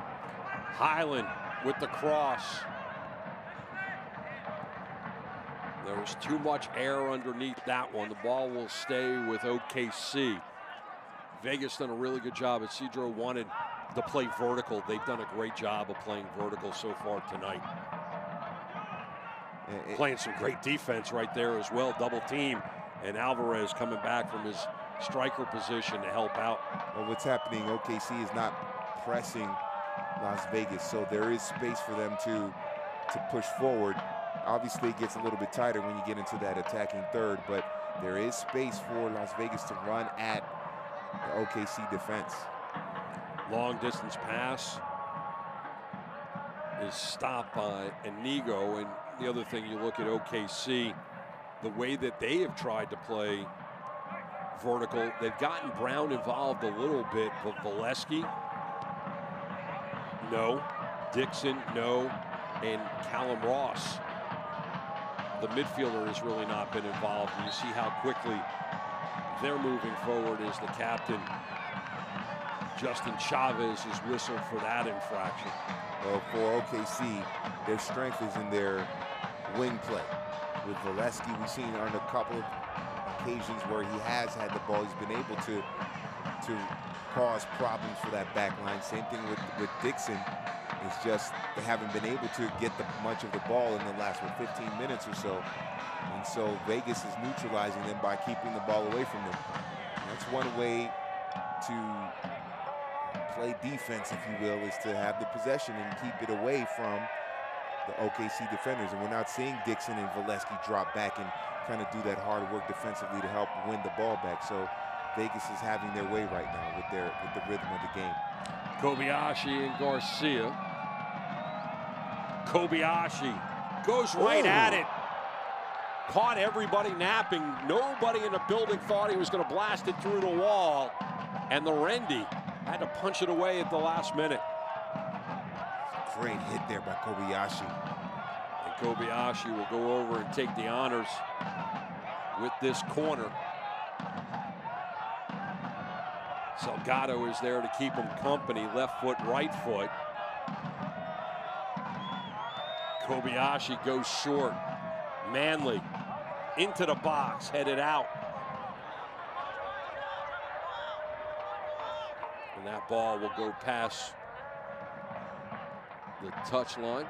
Highland with the cross. There was too much air underneath that one. The ball will stay with OKC. Vegas done a really good job. Ysidro wanted to play vertical. They've done a great job of playing vertical so far tonight. Playing some great defense right there as well. Double team, and Alvarez coming back from his striker position to help out. Well, what's happening, OKC is not pressing Las Vegas, so there is space for them to push forward. Obviously, it gets a little bit tighter when you get into that attacking third, but there is space for Las Vegas to run at the OKC defense. Long distance pass is stopped by Inigo. And the other thing, you look at OKC, the way that they have tried to play vertical, they've gotten Brown involved a little bit, but Valesky, no. Dixon, no. And Callum Ross, the midfielder, has really not been involved. And you see how quickly they're moving forward as the captain, Justin Chavez, is whistled for that infraction. Well, for OKC, their strength is in their wing play. With Valesky, we've seen on a couple of occasions where he has had the ball, he's been able to cause problems for that back line. Same thing with Dixon. It's just they haven't been able to get much of the ball in the last 15 minutes or so. And so Vegas is neutralizing them by keeping the ball away from them. And that's one way to play defense, if you will, is to have the possession and keep it away from the OKC defenders. And we're not seeing Dixon and Valesky drop back and kind of do that hard work defensively to help win the ball back. So Vegas is having their way right now with the rhythm of the game. Kobayashi and Garcia. Kobayashi goes right at it. Caught everybody napping. Nobody in the building thought he was going to blast it through the wall. And the Rendy had to punch it away at the last minute. Great hit there by Kobayashi. And Kobayashi will go over and take the honors with this corner. Salgado is there to keep him company. Left foot, right foot. Kobayashi goes short. Manley into the box, headed out. And that ball will go past the touch line.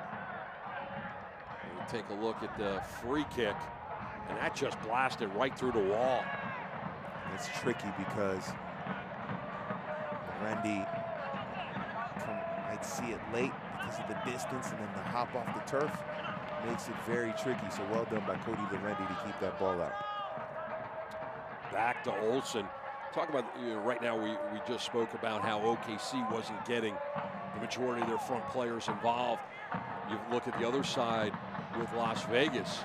And we take a look at the free kick, and that just blasted right through the wall. It's tricky because Randy might see it late because of the distance, and then the hop off the turf makes it very tricky. So well done by Cody Lerendi to keep that ball out. Back to Olsen. Talk about, right now we just spoke about how OKC wasn't getting the majority of their front players involved. You look at the other side with Las Vegas,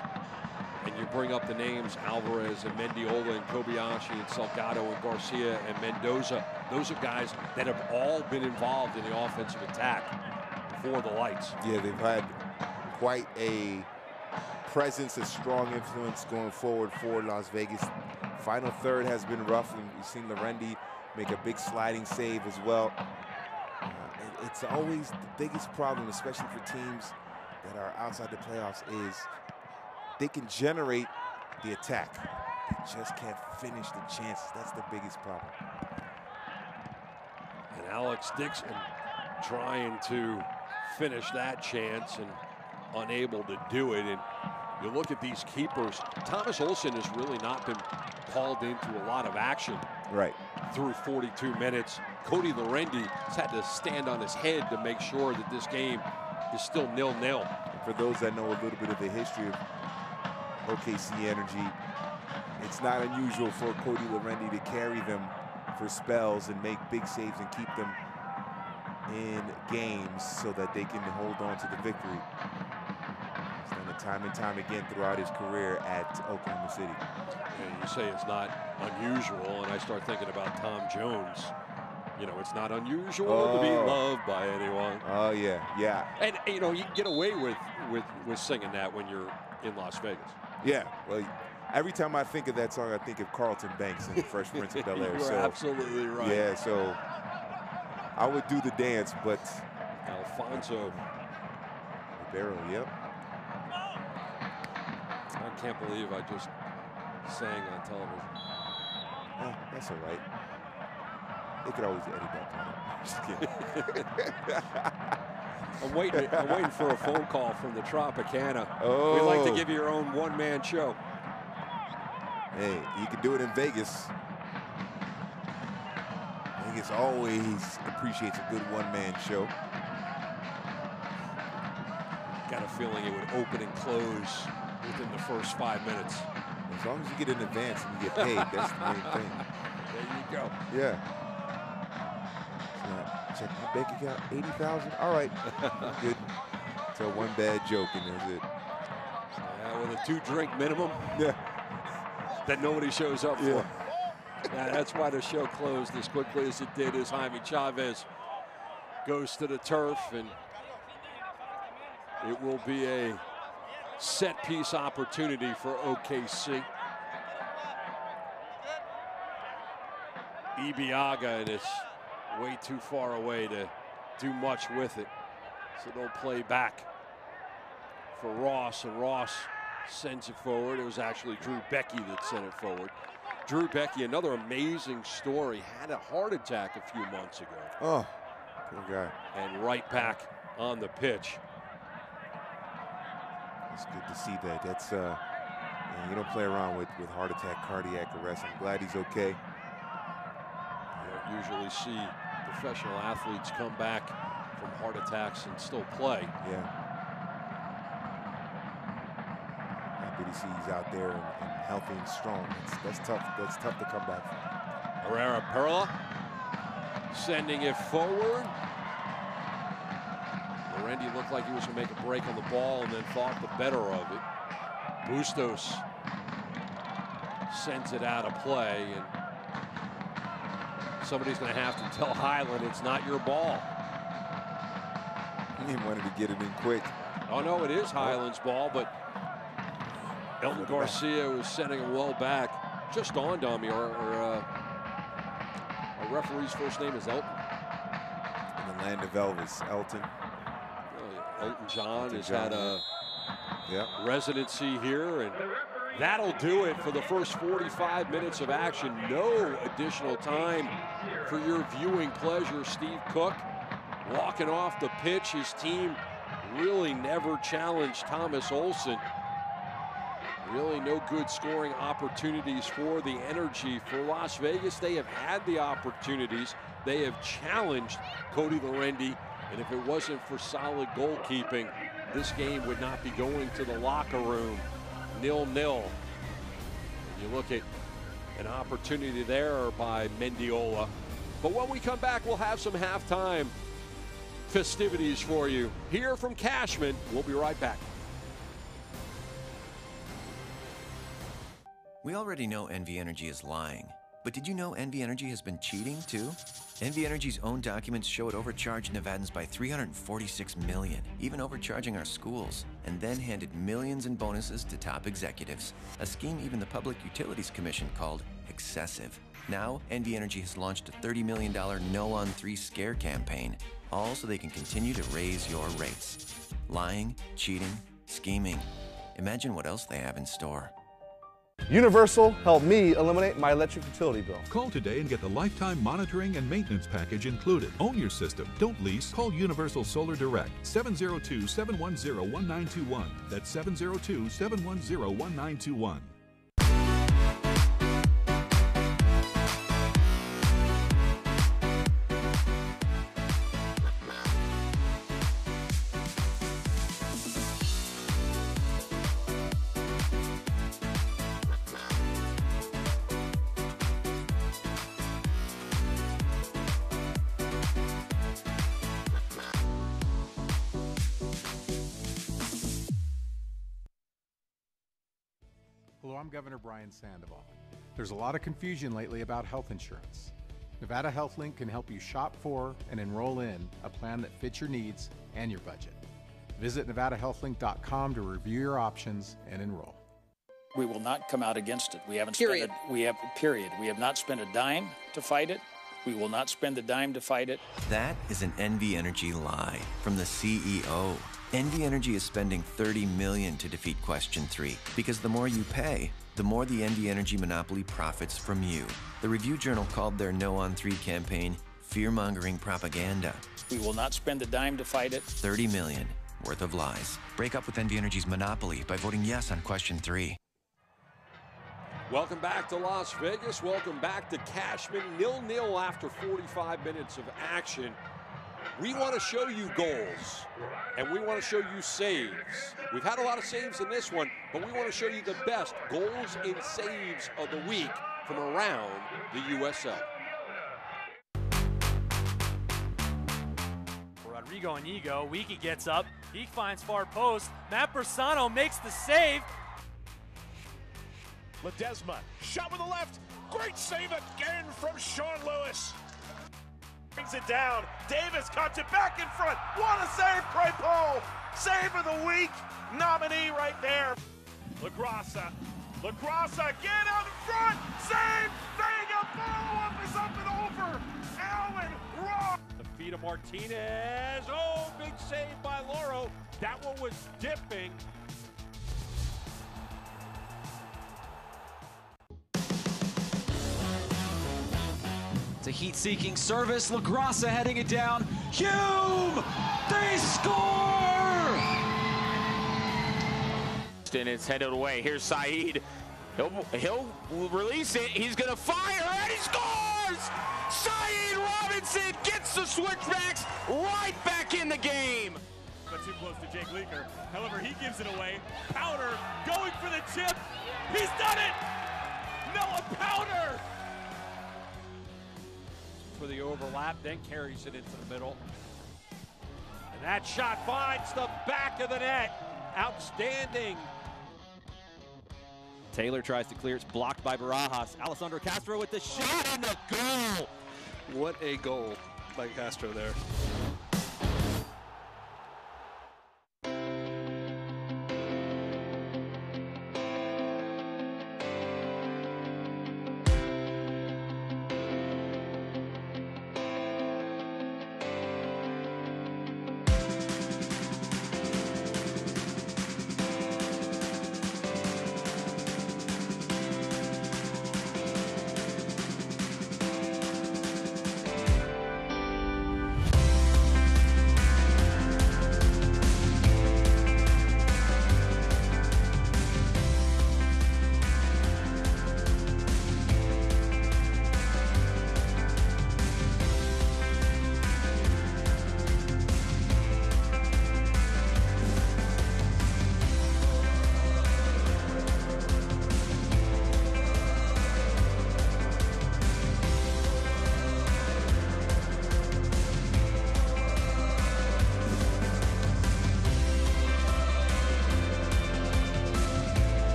and you bring up the names Alvarez and Mendiola and Kobayashi and Salgado and Garcia and Mendoza. Those are guys that have all been involved in the offensive attack for the Lights. Yeah, they've had quite a presence, a strong influence going forward for Las Vegas. Final third has been rough, and we've seen Lerendi make a big sliding save as well. It's always the biggest problem, especially for teams that are outside the playoffs, is they can generate the attack. They just can't finish the chances. That's the biggest problem. And Alex Dixon trying to finish that chance and unable to do it. And you look at these keepers, Thomas Olsen has really not been called into a lot of action through 42 minutes. Cody Lerendi has had to stand on his head to make sure that this game is still 0-0. For those that know a little bit of the history of OKC Energy, it's not unusual for Cody Lerendi to carry them for spells and make big saves and keep them in games so that they can hold on to the victory. He's done it time and time again throughout his career at Oklahoma City. And you say it's not unusual, and I start thinking about Tom Jones. You know, it's not unusual to be loved by anyone. Oh, yeah, yeah. And, you know, you can get away with singing that when you're in Las Vegas. Yeah, well, every time I think of that song, I think of Carlton Banks in Fresh Prince of Bel-Air. You're absolutely right. Yeah, so I would do the dance, but Alfonso Ribeiro, yep. I can't believe I just sang on television. That's all right. They could always edit that part out. Just kidding. I'm waiting for a phone call from the Tropicana. Oh. We'd like to give you your own one-man show. Hey, you can do it in Vegas. Vegas always appreciates a good one-man show. Got a feeling it would open and close within the first 5 minutes. As long as you get in advance and you get paid, that's the main thing. There you go. Yeah. Check my bank account, 80,000. All right, good. So one bad joke and that's it. Yeah, with a 2-drink minimum. Yeah. That nobody shows up for. Yeah, that's why the show closed as quickly as it did, as Jaime Chavez goes to the turf, and it will be a set-piece opportunity for OKC. Ibiaga, and it's way too far away to do much with it. So they'll play back for Ross, and Ross sends it forward. It was actually Drew Becky that sent it forward. Drew Becky, another amazing story, had a heart attack a few months ago. Oh, poor guy. And right back on the pitch. It's good to see that. That's you don't play around with heart attack, cardiac arrest. I'm glad he's okay. You don't usually see professional athletes come back from heart attacks and still play. Yeah. Happy to see he's out there and healthy and strong. That's tough. That's tough to come back from. Herrera Perla sending it forward. Lorendi looked like he was going to make a break on the ball and then thought the better of it. Bustos sends it out of play, and somebody's going to have to tell Highland it's not your ball. He wanted to get it in quick. Oh, no, it is Highland's ball, but Elton Garcia was sending him well back. Just dawned on me, our referee's first name is Elton. In the land of Elvis, Elton. Elton John Elton has John. had a residency here, and that'll do it for the first 45 minutes of action. No additional time for your viewing pleasure. Steve Cook walking off the pitch. His team really never challenged Thomas Olsen. Really no good scoring opportunities for the Energy. For Las Vegas, they have had the opportunities. They have challenged Cody Lorendi, and if it wasn't for solid goalkeeping, this game would not be going to the locker room. 0-0. You look at an opportunity there by Mendiola. But when we come back, we'll have some halftime festivities for you here from Cashman. We'll be right back. We already know NV Energy is lying. But did you know NV Energy has been cheating too? NV Energy's own documents show it overcharged Nevadans by $346 million, even overcharging our schools, and then handed millions in bonuses to top executives. A scheme even the Public Utilities Commission called excessive. Now, NV Energy has launched a $30 million no-on-3 scare campaign, all so they can continue to raise your rates. Lying, cheating, scheming. Imagine what else they have in store. Universal helped me eliminate my electric utility bill. Call today and get the lifetime monitoring and maintenance package included. Own your system. Don't lease. Call Universal Solar Direct. 702-710-1921. That's 702-710-1921. Hello, I'm Governor Brian Sandoval. There's a lot of confusion lately about health insurance. Nevada HealthLink can help you shop for and enroll in a plan that fits your needs and your budget. Visit NevadaHealthLink.com to review your options and enroll. We will not come out against it. We haven't spent We have not spent a dime to fight it. We will not spend a dime to fight it. That is an NV Energy lie from the CEO. NV Energy is spending $30 million to defeat Question 3 because the more you pay, the more the NV Energy monopoly profits from you. The Review Journal called their No on 3 campaign fear-mongering propaganda. We will not spend a dime to fight it. 30 million worth of lies. Break up with NV Energy's monopoly by voting yes on question 3. Welcome back to Las Vegas. Welcome back to Cashman. 0-0 after 45 minutes of action. We want to show you goals, and we want to show you saves. We've had a lot of saves in this one, but we want to show you the best goals and saves of the week from around the USL. Rodrigo Inigo, Wiki gets up, he finds far post, Matt Bersano makes the save. Ledesma, shot with the left, great save again from Sean Lewis. Brings it down, Davis cuts it back in front, what a save, Crapo! Save of the week, nominee right there. LaGrassa, get out in front, save, Vega, follow-up is up and over, Allen, Ross. The feet of Martinez, oh, big save by Loro. That one was dipping. It's a heat-seeking service. LaGrassa heading it down. Hume! They score! And it's headed away. Here's Saeed. He'll release it. He's going to fire, and he scores! Saeed Robinson gets the switchbacks right back in the game. But too close to Jake Leaker. However, he gives it away. Powder going for the chip. He's done it! Noah Powder! For the overlap, then carries it into the middle. And that shot finds the back of the net. Outstanding. Taylor tries to clear. It's blocked by Barajas. Alessandro Castro with the shot and the goal. What a goal by Castro there.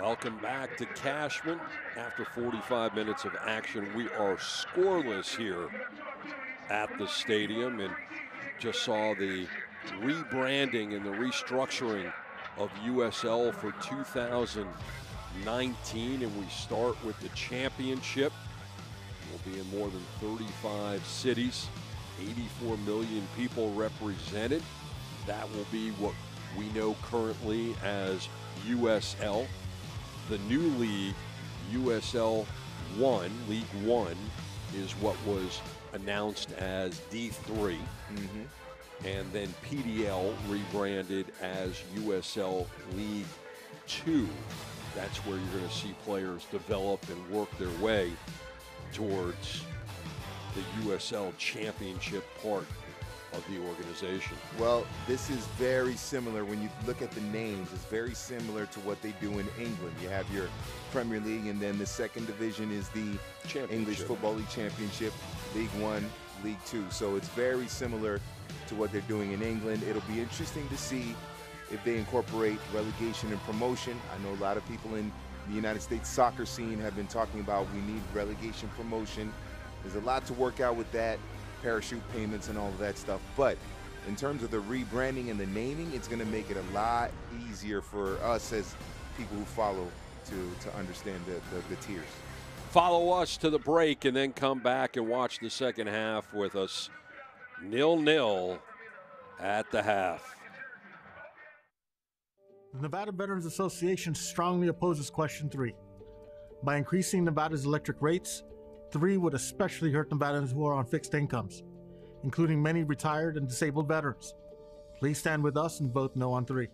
Welcome back to Cashman. After 45 minutes of action, we are scoreless here at the stadium, and just saw the rebranding and the restructuring of USL for 2019, and we start with the championship. We'll be in more than 35 cities, 84 million people represented. That will be what we know currently as USL. The new league, USL 1, League 1, is what was announced as D3. And then PDL rebranded as USL League 2. That's where you're going to see players develop and work their way towards the USL Championship part of the organization. Well, this is very similar. When you look at the names, it's very similar to what they do in England. You have your Premier League, and then the second division is the English Football League Championship, League 1, League 2. So it's very similar to what they're doing in England. It'll be interesting to see if they incorporate relegation and promotion. I know a lot of people in the United States soccer scene have been talking about we need relegation promotion. There's a lot to work out with that, parachute payments and all of that stuff. But in terms of the rebranding and the naming, it's going to make it a lot easier for us as people who follow to understand the tiers. Follow us to the break and then come back and watch the second half with us. 0-0 at the half. The Nevada Veterans Association strongly opposes Question 3. By increasing Nevada's electric rates, 3 would especially hurt Nevadans who are on fixed incomes, including many retired and disabled veterans. Please stand with us and vote no on 3.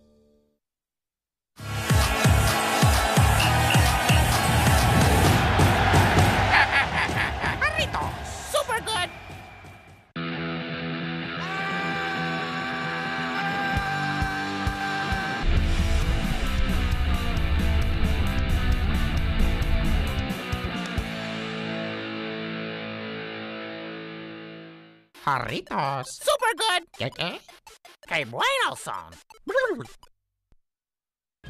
Super good. Jarritos. Super good. Que bueno son.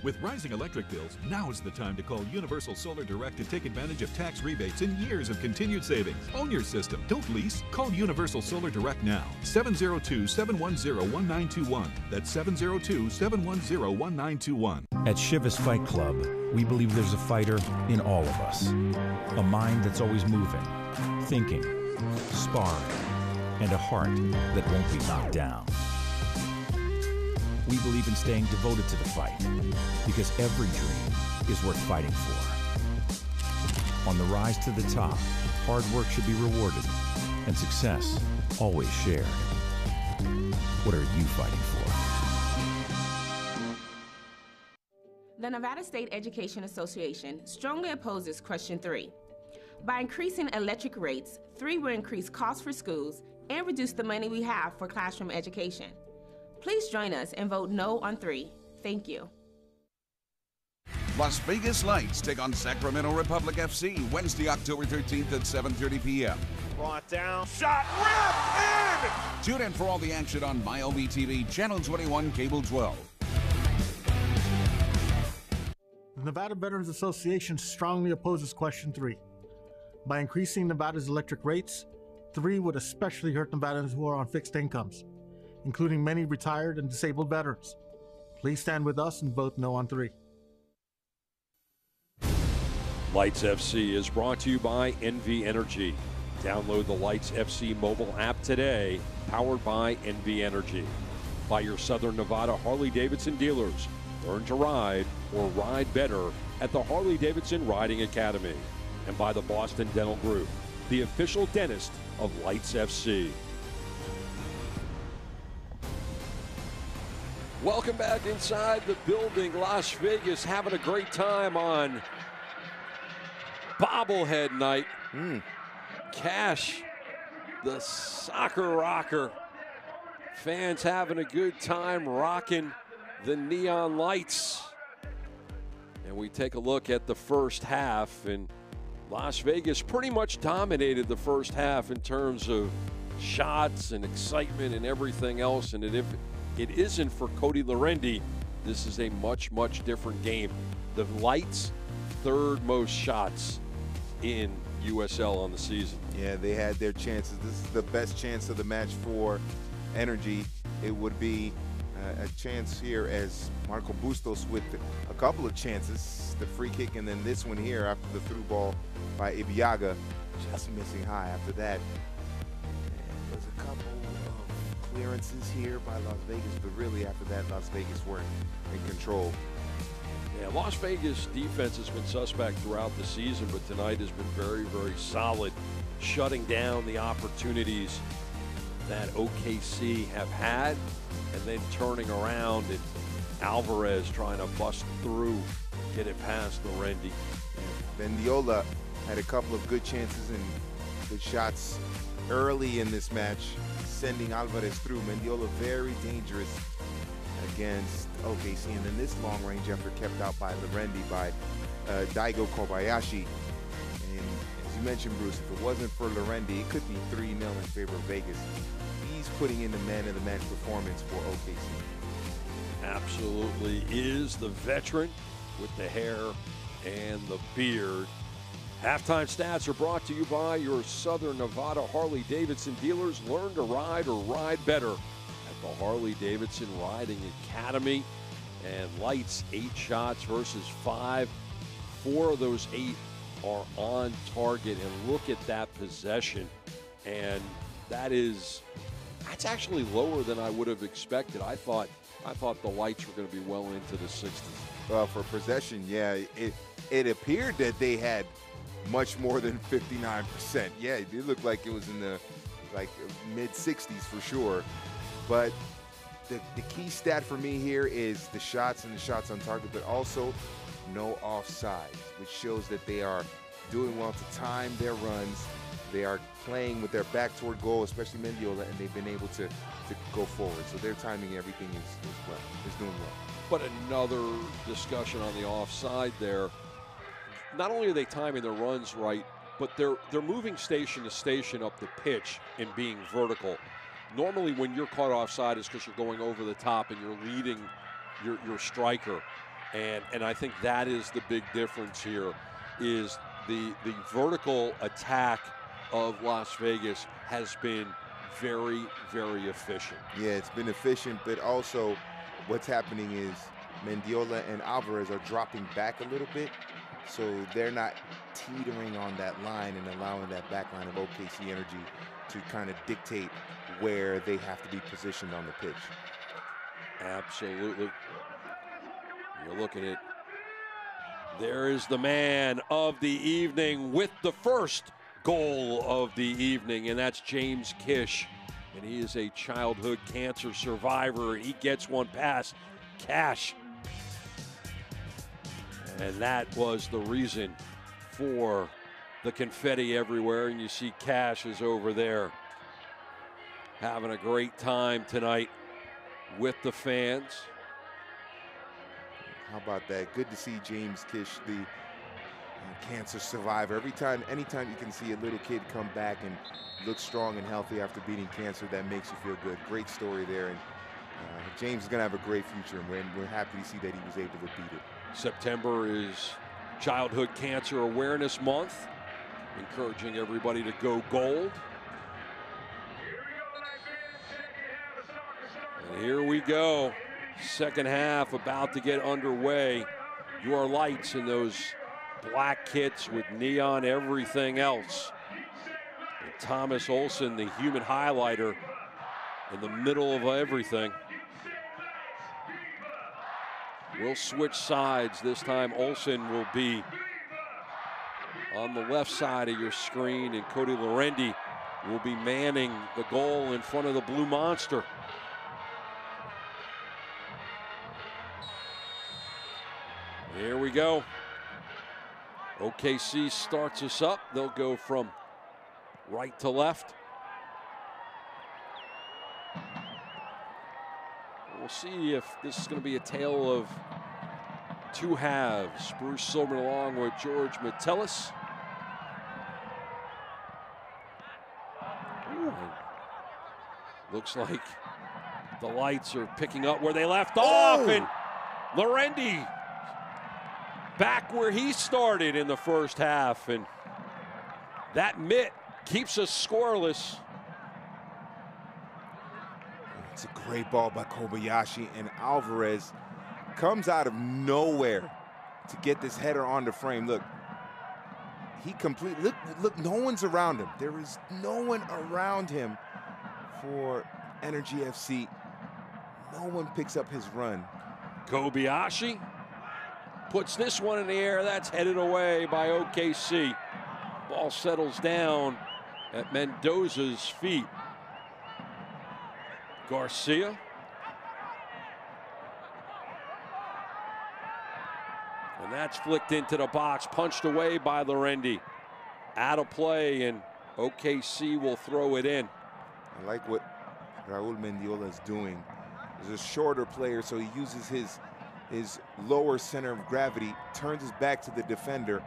With rising electric bills, now is the time to call Universal Solar Direct to take advantage of tax rebates and years of continued savings. Own your system. Don't lease. Call Universal Solar Direct now. 702-710-1921. That's 702-710-1921. At Chivas Fight Club, we believe there's a fighter in all of us. A mind that's always moving, thinking, sparring, and a heart that won't be knocked down. We believe in staying devoted to the fight, because every dream is worth fighting for. On the rise to the top, hard work should be rewarded, and success always shared. What are you fighting for? The Nevada State Education Association strongly opposes Question 3. By increasing electric rates, 3 will increase costs for schools and reduce the money we have for classroom education. Please join us and vote no on 3. Thank you. Las Vegas Lights take on Sacramento Republic FC Wednesday, October 13th at 7:30 p.m. Brought down, shot, ripped in! Tune in for all the action on MyOB TV, Channel 21, Cable 12. The Nevada Veterans Association strongly opposes Question 3. By increasing Nevada's electric rates, 3 would especially hurt Nevadans who are on fixed incomes, including many retired and disabled veterans. Please stand with us and vote no on 3. Lights FC is brought to you by NV Energy. Download the Lights FC mobile app today, powered by NV Energy. By your Southern Nevada Harley-Davidson dealers. Learn to ride or ride better at the Harley-Davidson Riding Academy. And by the Boston Dental Group, the official dentist of Lights FC. Welcome back inside the building. Las Vegas having a great time on bobblehead night. Cash, the soccer rocker. Fans having a good time rocking the neon lights. And we take a look at the first half, and Las Vegas pretty much dominated the first half in terms of shots and excitement and everything else. And if it isn't for Cody Lorendi, this is a much, much different game. The Lights, third most shots in USL on the season. Yeah, they had their chances. This is the best chance of the match for Energy. It would be a chance here as Marco Bustos with a couple of chances, the free kick, and then this one here after the through ball by Ibiaga, just missing high after that. And there's a couple of clearances here by Las Vegas, but really after that, Las Vegas were in control. Yeah, Las Vegas defense has been suspect throughout the season, but tonight has been very, very solid, shutting down the opportunities that OKC have had, and then turning around and Alvarez trying to bust through, get it past Lorendi. Mendiola had a couple of good chances and good shots early in this match, sending Alvarez through. Mendiola very dangerous against OKC, and then this long-range effort kept out by Lorendi, by Daigo Kobayashi. And as you mentioned, Bruce, if it wasn't for Lorendi, it could be 3-0 in favor of Vegas. He's putting in the man-of-the-match performance for OKC. Absolutely is the veteran with the hair and the beard. Halftime stats are brought to you by your Southern Nevada Harley-Davidson dealers. Learn to ride or ride better at the Harley-Davidson Riding Academy. And Lights, 8 shots versus 5. 4 of those 8 are on target. And look at that possession. And that's actually lower than I would have expected. I thought the Lights were going to be well into the 60s. Well, for possession, yeah, it appeared that they had much more than 59%. Yeah, it did look like it was in the mid-60s for sure. But the key stat for me here is the shots and the shots on target, but also no offsides, which shows that they are doing well to time their runs. They are playing with their back toward goal, especially Mendiola, and they've been able to go forward. So their timing, everything is doing well. But another discussion on the offside there. Not only are they timing their runs right, but they're moving station to station up the pitch and being vertical. Normally when you're caught offside is because you're going over the top and you're leading your striker. And I think that is the big difference here, is the vertical attack of Las Vegas has been very, very efficient. Yeah, it's been efficient, but also what's happening is Mendiola and Alvarez are dropping back a little bit, so they're not teetering on that line and allowing that back line of OKC Energy to kind of dictate where they have to be positioned on the pitch. Absolutely. You're looking at, there is the man of the evening with the first goal of the evening, and that's James Kish. And he is a childhood cancer survivor. He gets one past Cash. And that was the reason for the confetti everywhere. And you see Cash is over there having a great time tonight with the fans. How about that? Good to see James Kish, the cancer survivor. Anytime you can see a little kid come back and look strong and healthy after beating cancer, that makes you feel good. Great story there. And James is going to have a great future, and we're happy to see that he was able to beat it. September is Childhood Cancer Awareness Month, encouraging everybody to go gold. And here we go. Second half about to get underway. Your Lights in those black kits with neon everything else. And Thomas Olsen, the human highlighter, in the middle of everything. We'll switch sides. This time Olsen will be on the left side of your screen, and Cody Lorendi will be manning the goal in front of the Blue Monster. Here we go. OKC starts us up. They'll go from right to left. We'll see if this is going to be a tale of two halves. Bruce Silverman along with George Metellus. Looks like the Lights are picking up where they left off, and Lorendi back where he started in the first half, and that mitt keeps us scoreless. It's a great ball by Kobayashi, and Alvarez comes out of nowhere to get this header on the frame. Look, look, no one's around him. There is no one around him for Energy FC. No one picks up his run. Kobayashi puts this one in the air. That's headed away by OKC. Ball settles down at Mendoza's feet. Garcia. And that's flicked into the box, punched away by Lorendi. Out of play, and OKC will throw it in. I like what Raul Mendiola is doing. He's a shorter player, so he uses his lower center of gravity, turns his back to the defender,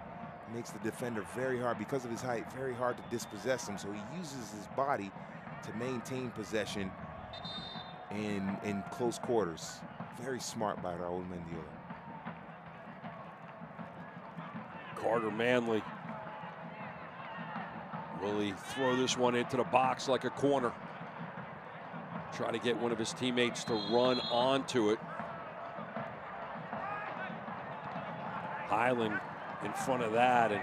makes the defender very hard, because of his height, very hard to dispossess him. So he uses his body to maintain possession in close quarters. Very smart by Raul Mendiola. Carter Manley. Will he throw this one into the box like a corner? Try to get one of his teammates to run onto it. Highland in front of that, and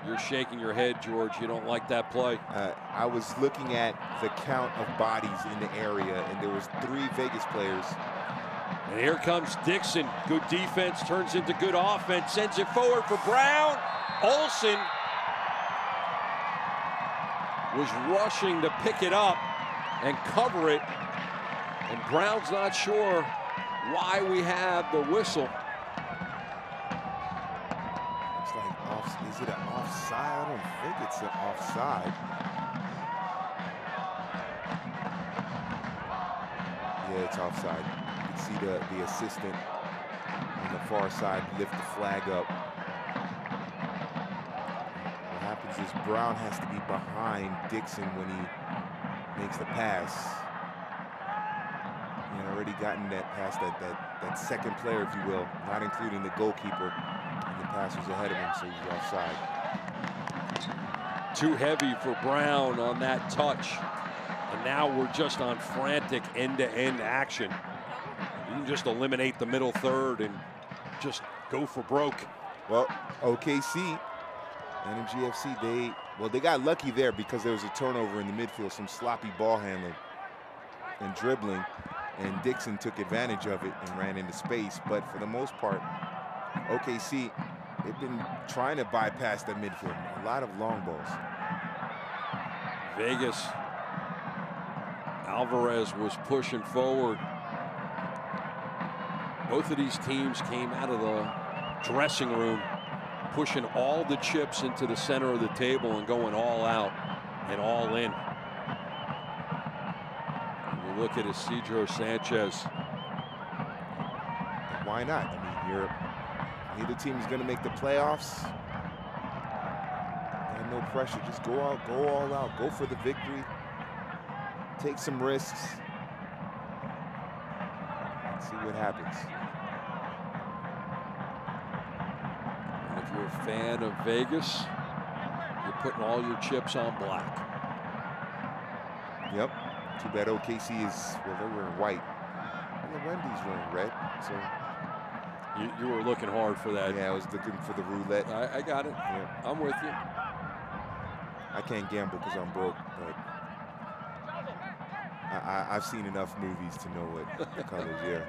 you're shaking your head, George. You don't like that play. I was looking at the count of bodies in the area, and there was 3 Vegas players. And here comes Dixon. Good defense turns into good offense. Sends it forward for Brown. Olsen was rushing to pick it up and cover it. And Brown's not sure why we have the whistle. It's like off. Is it an offside? I don't think it's an offside. Yeah, it's offside. You can see the assistant on the far side lift the flag up. What happens is Brown has to be behind Dixon when he makes the pass. He had already gotten that past that second player, if you will, not including the goalkeeper, and the pass was ahead of him, so he's offside. Too heavy for Brown on that touch. And now we're just on frantic end-to-end action. You can just eliminate the middle third and just go for broke. Well, OKC, Energy FC, they got lucky there because there was a turnover in the midfield, some sloppy ball handling and dribbling, and Dixon took advantage of it and ran into space. But for the most part, OKC, they've been trying to bypass that midfield. A lot of long balls. Vegas. Alvarez was pushing forward. Both of these teams came out of the dressing room pushing all the chips into the center of the table and going all out and all in. And you look at Ysidro Sanchez. Why not? I mean, neither team is going to make the playoffs. And no pressure. Just go out, go all out, go for the victory. Take some risks. And see what happens. And if you're a fan of Vegas, you're putting all your chips on black. Yep. Too bad OKC is, well, they're wearing white. And Wendy's wearing red. So you were looking hard for that. Yeah, I was looking for the roulette. I got it. Yeah. I'm with you. I can't gamble because I'm broke, but I've seen enough movies to know what the colors, yeah.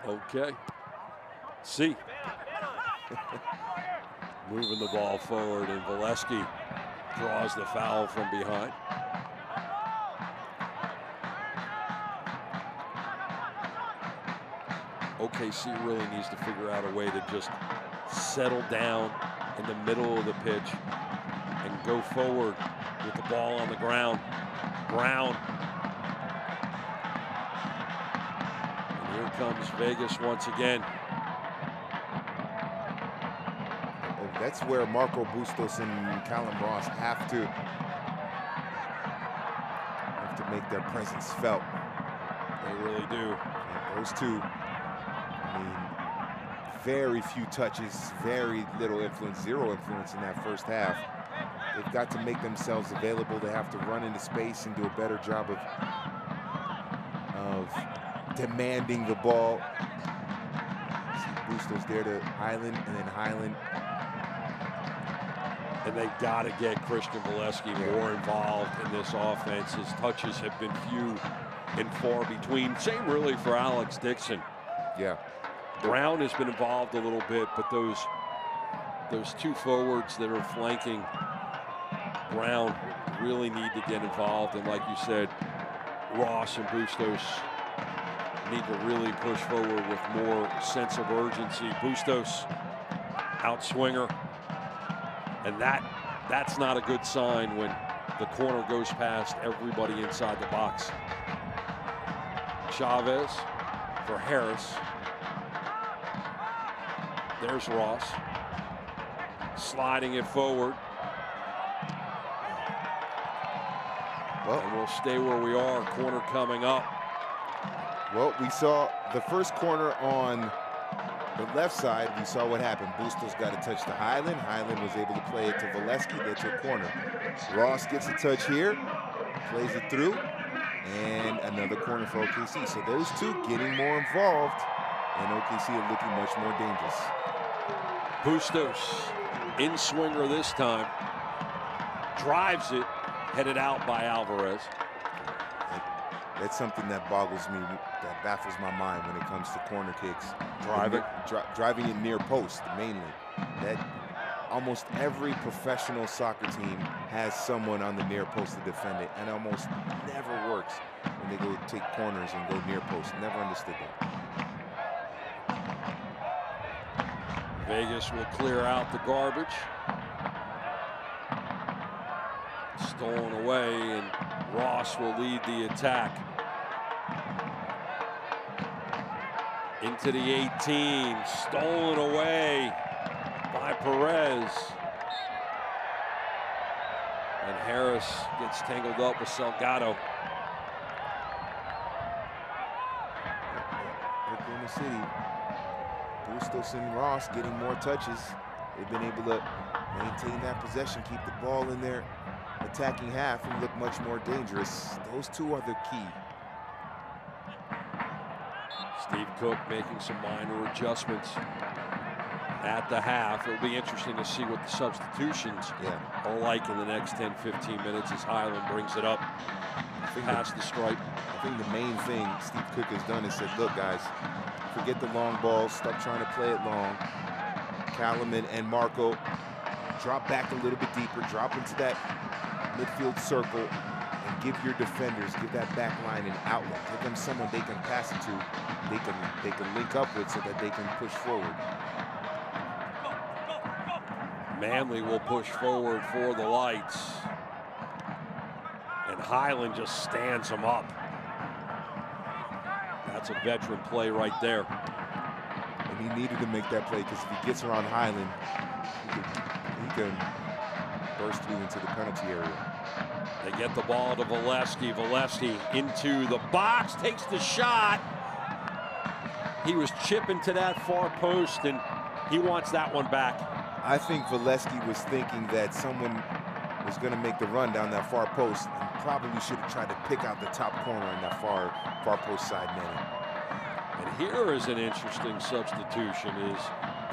Okay. See. Moving the ball forward, and Valesky draws the foul from behind. OKC really needs to figure out a way to just settle down in the middle of the pitch and go forward with the ball on the ground. Brown. And here comes Vegas once again. That's where Marco Bustos and Callum Ross have to make their presence felt. They really do. And those two, I mean, very few touches, very little influence, zero influence in that first half. They've got to make themselves available. They have to run into space and do a better job of demanding the ball. See Bustos there to Highland, and then Highland. And they've got to get Christian Valesky more involved in this offense. His touches have been few and far between. Same really for Alex Dixon. Yeah. Brown has been involved a little bit, but those two forwards that are flanking Brown really need to get involved. And like you said, Ross and Bustos need to really push forward with more sense of urgency. Bustos, outswinger, and that's not a good sign when the corner goes past everybody inside the box. Chavez for Harris. There's Ross. Sliding it forward. Well, and we'll stay where we are. Corner coming up. Well, we saw the first corner on the left side. We saw what happened. Bustos got a touch to Highland. Highland was able to play it to Valesky. That's a corner. Ross gets a touch here, plays it through, and another corner for OKC. So those two getting more involved, and OKC are looking much more dangerous. Bustos in swinger this time. Drives it, headed out by Alvarez. That's something that boggles me, that baffles my mind when it comes to corner kicks. Driving it near post, mainly. That almost every professional soccer team has someone on the near post to defend it, and almost never works when they go take corners and go near post. Never understood that. Vegas will clear out the garbage. Stolen away, and Ross will lead the attack. Into the 18, stolen away by Perez. And Harris gets tangled up with Salgado. Oklahoma City, Bustos and Ross getting more touches. They've been able to maintain that possession, keep the ball in their attacking half, and look much more dangerous. Those two are the key. Steve Cook making some minor adjustments at the half. It'll be interesting to see what the substitutions are like in the next 10-15 minutes as Highland brings it up past the stripe. I think the main thing Steve Cook has done is said, look guys, forget the long balls, stop trying to play it long. Callum and Marco drop back a little bit deeper, drop into that midfield circle, and give your defenders, give that back line an outlet. Give them someone they can pass it to, they can link up with so that they can push forward. Manley will push forward for the Lights. And Highland just stands him up. That's a veteran play right there. And he needed to make that play because if he gets around Highland, he can burst through into the penalty area. They get the ball to Valesky. Valesky into the box, takes the shot. He was chipping to that far post, and he wants that one back. I think Valesky was thinking that someone was going to make the run down that far post, and probably should have tried to pick out the top corner on that far post side netting. And here is an interesting substitution. Is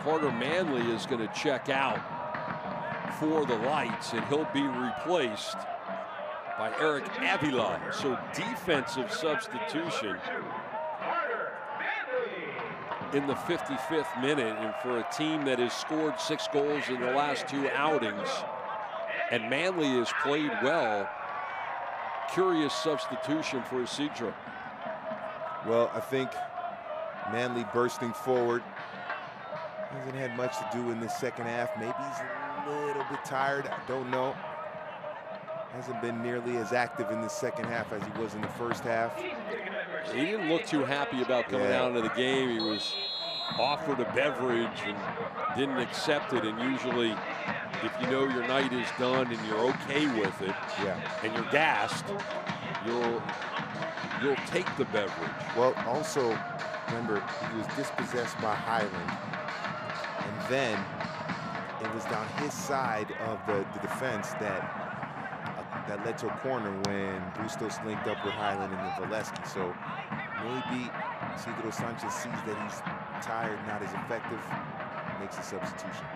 Carter Manley is going to check out for the Lights, and he'll be replaced by Eric Avila. So defensive substitution in the 55th minute, and for a team that has scored 6 goals in the last 2 outings, and Manley has played well. Curious substitution for Ysidro. Well, I think Manley bursting forward hasn't had much to do in the second half. Maybe he's a little bit tired, I don't know. Hasn't been nearly as active in the second half as he was in the first half. He didn't look too happy about coming out into the game. He was offered a beverage and didn't accept it. And usually, if you know your night is done and you're okay with it, and you're gassed, you'll take the beverage. Well, also, remember, he was dispossessed by Highland, and then it was down his side of the defense that led to a corner when Bustos linked up with Highland and then Valesky. So maybe Ysidro Sanchez sees that he's tired, not as effective, makes a substitution.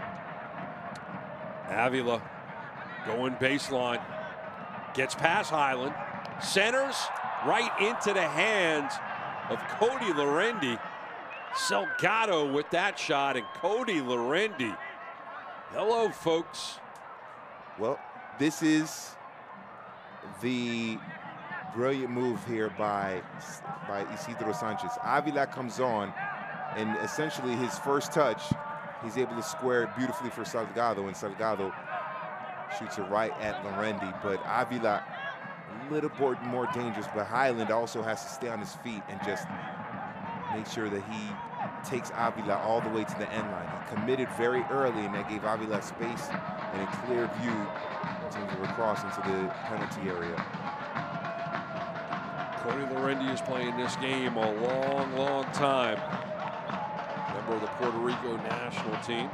Avila going baseline, gets past Highland, centers right into the hands of Cody Lorendi. Salgado with that shot, and Cody Lorendi. Hello, folks. Well, this is the brilliant move here by Ysidro Sanchez. Avila comes on, and essentially his first touch, he's able to square it beautifully for Salgado, and Salgado shoots it right at Lorendi. But Avila, a little bit more dangerous, but Highland also has to stay on his feet and just make sure that he takes Avila all the way to the end line. He committed very early, and that gave Avila space and a clear view in terms of a cross into the penalty area. Cody Lorendi is playing this game a long, long time. Member of the Puerto Rico national team.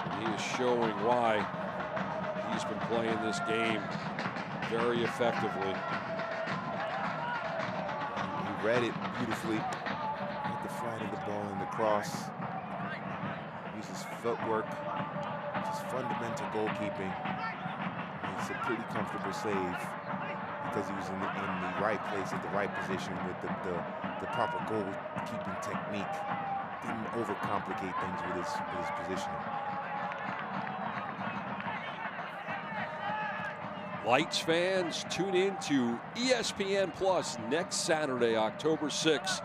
And he is showing why he's been playing this game very effectively. He read it beautifully. Hit the flat of the ball in the cross. Uses footwork, just fundamental goalkeeping. It's a pretty comfortable save because he was in the right place at the right position with the proper goalkeeping technique. Didn't overcomplicate things with his positioning. Lights fans, tune in to ESPN Plus next Saturday, October 6th,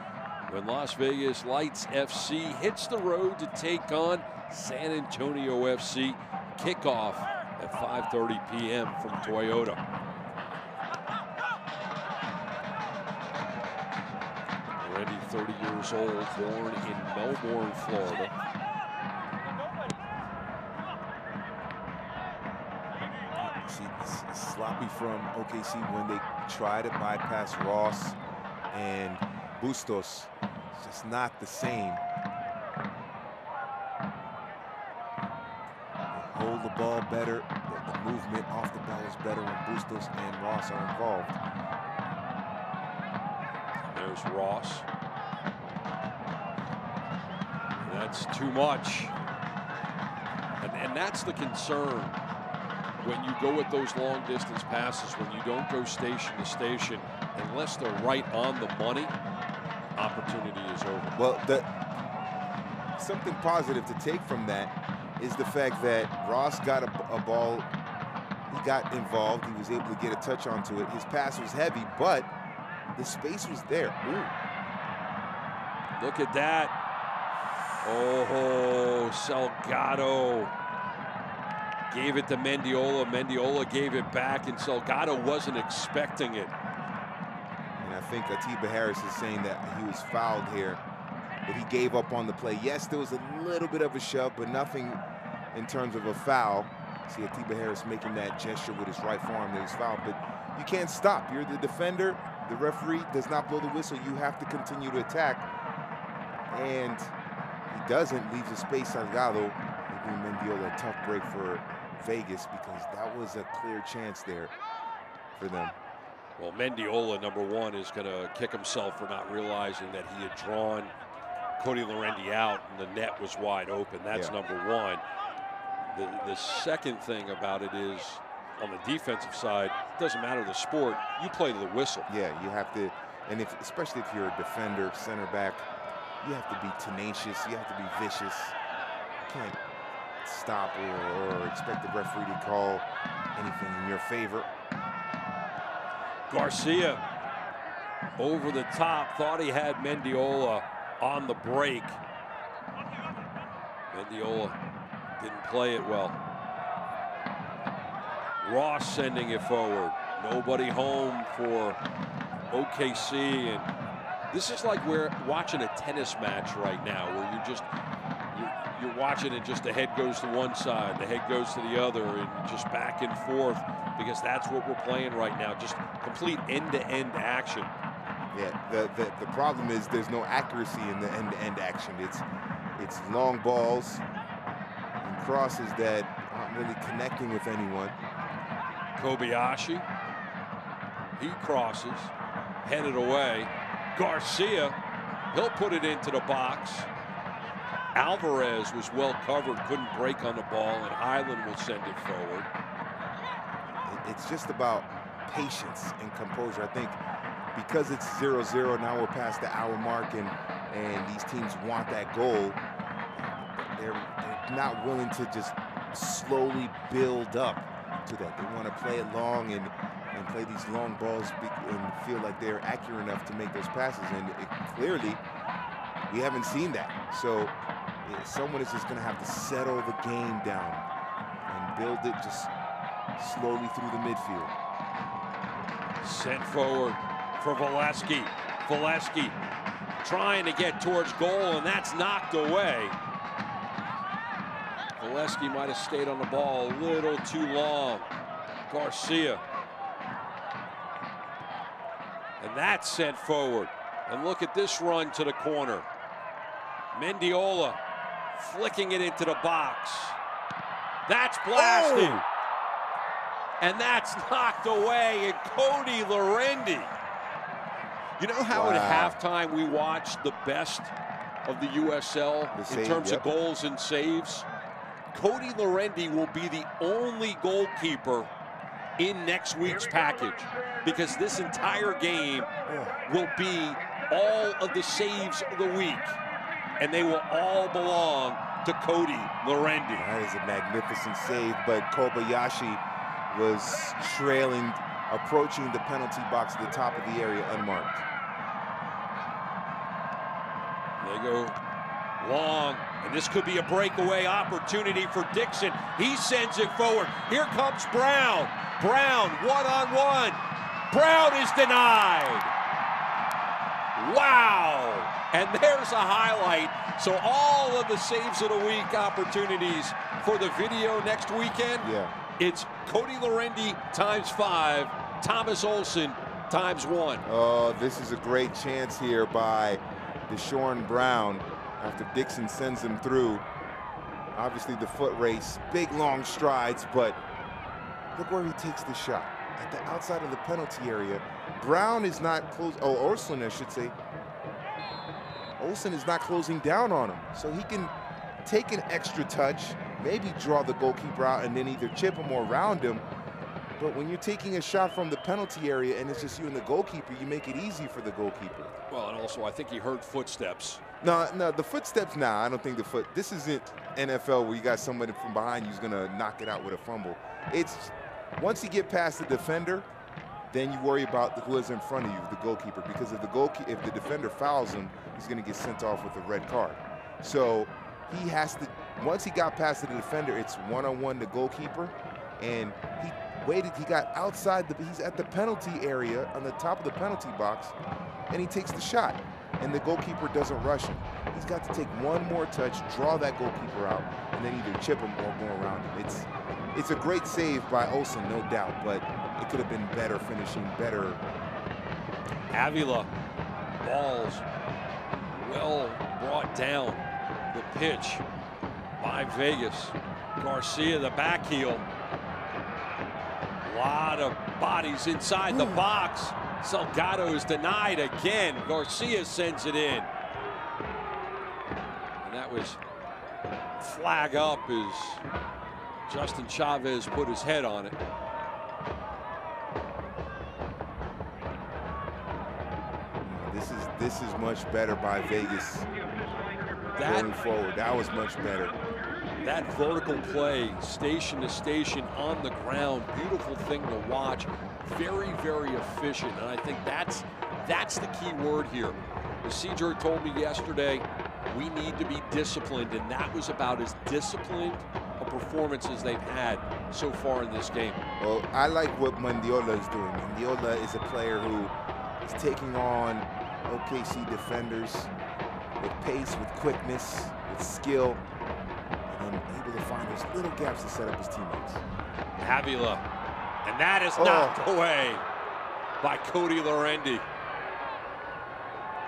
when Las Vegas Lights FC hits the road to take on San Antonio FC. Kickoff at 5:30 p.m. from Toyota. Already 30 years old, born in Melbourne, Florida. See, it's sloppy from OKC when they try to bypass Ross and Bustos. It's just not the same. They hold the ball better. The movement off the ball is better when Bustos and Ross are involved. There's Ross. That's too much. And that's the concern when you go with those long distance passes, when you don't go station to station, unless they're right on the money, opportunity is over. Well, something positive to take from that is the fact that Ross got a ball, he got involved, he was able to get a touch onto it. His pass was heavy, but the space was there. Ooh. Look at that. Oh, Salgado gave it to Mendiola. Mendiola gave it back, and Salgado wasn't expecting it. And I think Atiba Harris is saying that he was fouled here, but he gave up on the play. Yes, there was a little bit of a shove, but nothing in terms of a foul. See Atiba Harris making that gesture with his right forearm that he's fouled, but you can't stop. You're the defender. The referee does not blow the whistle. You have to continue to attack. And he doesn't, leaves a space. Salgado giving Mendiola a tough break for Vegas because that was a clear chance there for them. Well, Mendiola, number one, is going to kick himself for not realizing that he had drawn Cody Lorendi out and the net was wide open. That's number one. The second thing about it is, on the defensive side, it doesn't matter the sport, you play to the whistle. Yeah, you have to, and especially if you're a defender, center back, you have to be tenacious, you have to be vicious. You can't stop or expect the referee to call anything in your favor. Garcia over the top, thought he had Mendiola on the break. Mendiola didn't play it well. Ross sending it forward. Nobody home for OKC, and this is like we're watching a tennis match right now, where you're watching it, just the head goes to one side, the head goes to the other, and just back and forth, because that's what we're playing right now, just complete end-to-end action. Yeah, the problem is there's no accuracy in the end-to-end action. It's long balls and crosses that aren't really connecting with anyone. Kobayashi, he crosses, headed away. Garcia, he'll put it into the box. Alvarez was well covered, couldn't break on the ball, and Highland will send it forward. It's just about patience and composure. I think because it's 0-0, now we're past the hour mark, and these teams want that goal. They're not willing to just slowly build up to that. They want to play it long and play these long balls and feel like they're accurate enough to make those passes. And clearly, we haven't seen that. So someone is just going to have to settle the game down and build it just slowly through the midfield. Sent forward for Valesky. Valesky trying to get towards goal, and that's knocked away. Valesky might have stayed on the ball a little too long. Garcia. And that's sent forward. And look at this run to the corner. Mendiola flicking it into the box. That's blasted. Oh. And that's knocked away. And Cody Lorendi. You know how at halftime we watched the best of the USL in terms of goals and saves? Cody Lorendi will be the only goalkeeper in next week's package, because this entire game will be all of the saves of the week, and they will all belong to Cody Lorendi. That is a magnificent save, but Kobayashi was trailing, approaching the penalty box at the top of the area unmarked. They go long, and this could be a breakaway opportunity for Dixon. He sends it forward. Here comes Brown. Brown, one-on-one. Brown is denied. Wow. And there's a highlight. So all of the saves of the week opportunities for the video next weekend. It's Cody Lorendi ×5, Thomas Olsen ×1. Oh, this is a great chance here by Deshaun Brown after Dixon sends him through. Obviously the foot race, big long strides, but look where he takes the shot. At the outside of the penalty area. Brown is not close. Oh, Olsen, I should say. Olsen is not closing down on him. So he can take an extra touch, maybe draw the goalkeeper out and then either chip him or round him. But when you're taking a shot from the penalty area and it's just you and the goalkeeper, you make it easy for the goalkeeper. Well, and also I think he heard footsteps. No, the footsteps, I don't think the foot. This isn't NFL where you got somebody from behind you who's going to knock it out with a fumble. It's once you get past the defender, then you worry about who is in front of you, the goalkeeper, because if the defender fouls him, he's going to get sent off with a red card. So he has to, once he got past the defender, it's one-on-one the goalkeeper, and he waited, he got outside, he's at the penalty area on the top of the penalty box, and he takes the shot, and the goalkeeper doesn't rush him. He's got to take one more touch, draw that goalkeeper out, and then either chip him or go around him. It's a great save by Olsen, no doubt, but it could have been better finishing, better. Avila, balls well brought down the pitch by Vegas. Garcia, the back heel. A lot of bodies inside the box. Salgado is denied again. Garcia sends it in. And that was flag up as Justin Chavez put his head on it. This is much better by Vegas going forward. That was much better. That vertical play, station to station on the ground, beautiful thing to watch. Very, very efficient, and I think that's the key word here. Ysidro told me yesterday, we need to be disciplined, and that was about as disciplined a performance as they've had so far in this game. Well, I like what Mendiola is doing. Mendiola is a player who is taking on OKC defenders with pace, with quickness, with skill, and then able to find those little gaps to set up his teammates. Avila, and that is knocked away by Cody Lorendi.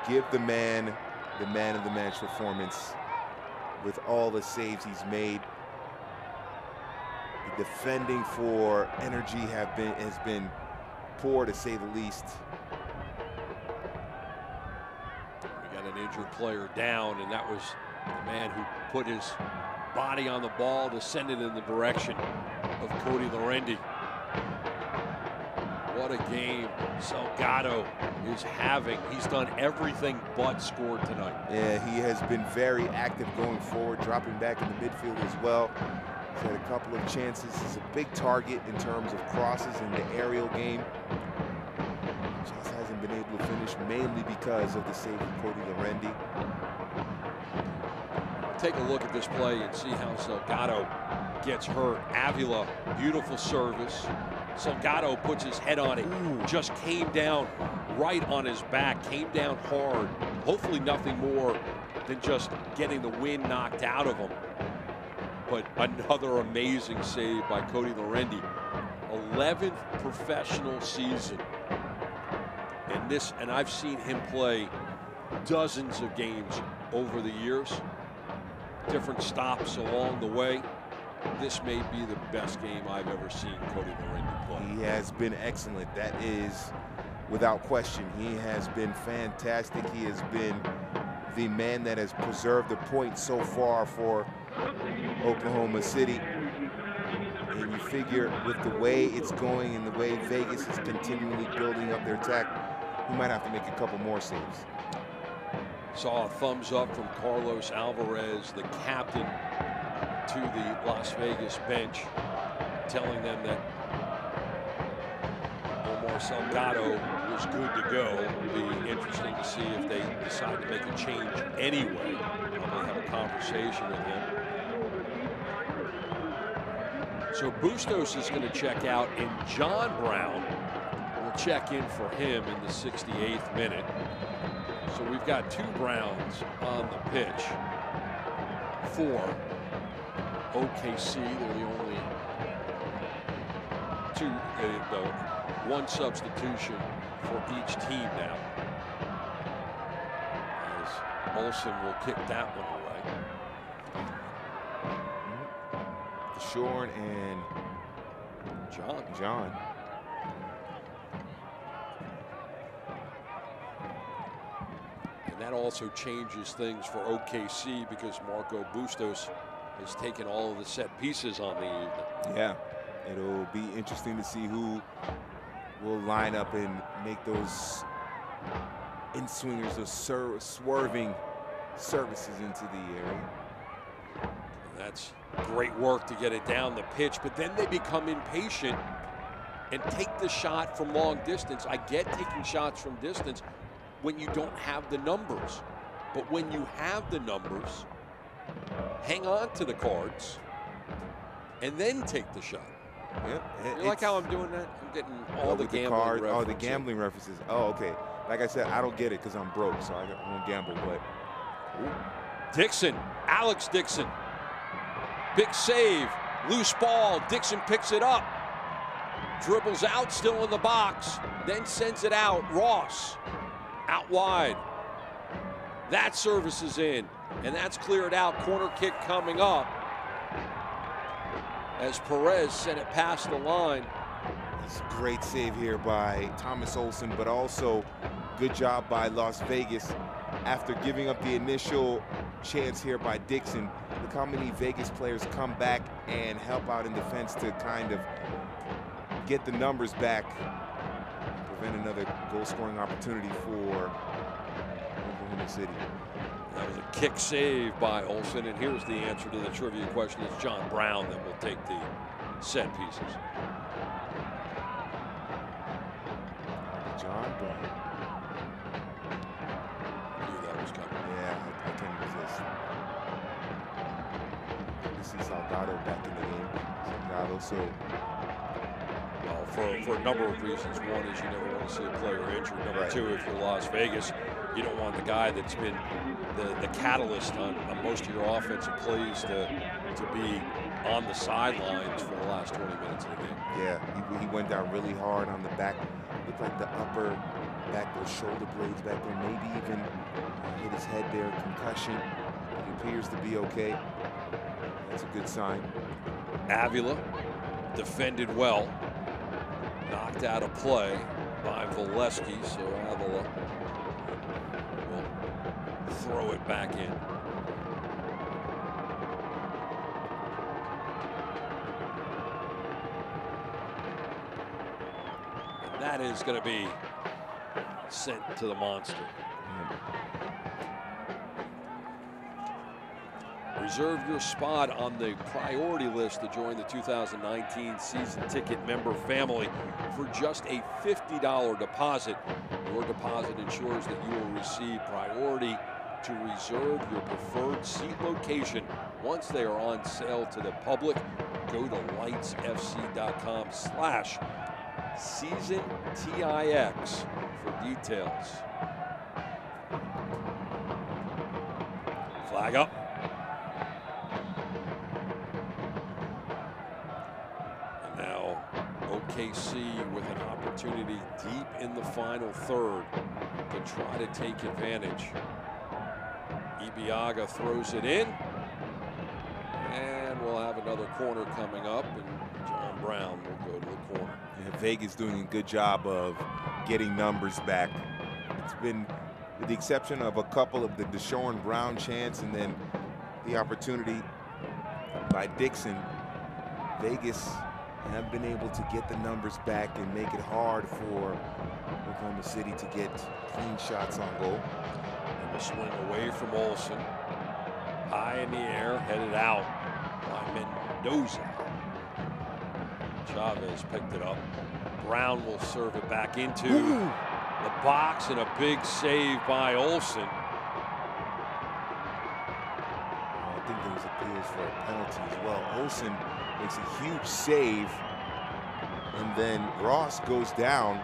Give the man of the match performance with all the saves he's made. The defending for Energy has been poor, to say the least. We got an injured player down, and that was the man who put his body on the ball to send it in the direction of Cody Lorendi. What What a game Salgado is having. He's done everything but scored tonight. Yeah, he has been very active going forward, dropping back in the midfield as well. He's had a couple of chances. He's a big target in terms of crosses in the aerial game. Just hasn't been able to finish, mainly because of the save of Cody Lorendi. Take a look at this play and see how Salgado gets hurt. Avila, beautiful service. Salgado puts his head on it. Just came down right on his back, came down hard. Hopefully nothing more than just getting the wind knocked out of him. But another amazing save by Cody Lorendi. 11th professional season. And I've seen him play dozens of games over the years. Different stops along the way. This may be the best game I've ever seen Cody Lorendi play. He has been excellent. That is without question. He has been fantastic. He has been the man that has preserved the point so far for Oklahoma City. And you figure with the way it's going and the way Vegas is continually building up their attack, he might have to make a couple more saves. Saw a thumbs up from Carlos Alvarez, the captain, to the Las Vegas bench, telling them that Omar Salgado was good to go. It'll be interesting to see if they decide to make a change anyway. Probably have a conversation with him. So Bustos is going to check out, and John Brown will check in for him in the 68th minute. So we've got two Browns on the pitch for OKC. They're the only two, the one substitution for each team now. As Olsen will kick that one away. Shorn and John. And that also changes things for OKC because Marco Bustos has taken all of the set pieces on the evening. Yeah, it'll be interesting to see who will line up and make those in-swingers, those swerving services into the area. That's great work to get it down the pitch, but then they become impatient and take the shot from long distance. I get taking shots from distance when you don't have the numbers, but when you have the numbers, hang on to the cards and then take the shot. Yeah, you like how I'm doing that? I'm getting all the gambling references. Oh, the gambling references. Oh, okay. Like I said, I don't get it because I'm broke, so I don't gamble. But Dixon, Alex Dixon, big save, loose ball. Dixon picks it up, dribbles out, still in the box, then sends it out. Ross out wide. That service is in, and that's cleared out. Corner kick coming up as Perez sent it past the line. It's a great save here by Thomas Olsen, but also good job by Las Vegas. After giving up the initial chance here by Dixon, look how many Vegas players come back and help out in defense to kind of get the numbers back, prevent another goal-scoring opportunity for Oklahoma City. That was a kick save by Olsen, and here's the answer to the trivia question. It's John Brown that will take the set pieces. John Brown. Knew that was coming. Yeah, I can't resist. You see Salgado back in the game. Salgado, so. Well, for a number of reasons. One is you never want to see a player injured. Number two, if you're Las Vegas, you don't want the guy that's been the catalyst on most of your offensive plays to be on the sidelines for the last 20 minutes of the game. Yeah, he went down really hard on the back. Looked like the upper back, those shoulder blades back there, maybe even hit his head there, concussion. It appears to be okay. That's a good sign. Avila defended well. Knocked out of play by Valesky, so Avila will throw it back in. And that that is going to be sent to the monster. Reserve your spot on the priority list to join the 2019 season ticket member family for just a $50 deposit. Your deposit ensures that you will receive priority to reserve your preferred seat location once they are on sale to the public. Go to lightsfc.com/seasontix for details. Flag up. And now OKC with an opportunity deep in the final third to try to take advantage. Ibiaga throws it in, and we'll have another corner coming up, and John Brown will go to the corner. Yeah, Vegas doing a good job of getting numbers back. It's been, with the exception of a couple of the Deshaun Brown chants and then the opportunity by Dixon, Vegas have been able to get the numbers back and make it hard for Oklahoma City to get clean shots on goal. A swing away from Olsen. High in the air, headed out by Mendoza. Chavez picked it up. Brown will serve it back into the box, and a big save by Olsen. I think there was appeals for a penalty as well. Olsen makes a huge save, and then Ross goes down.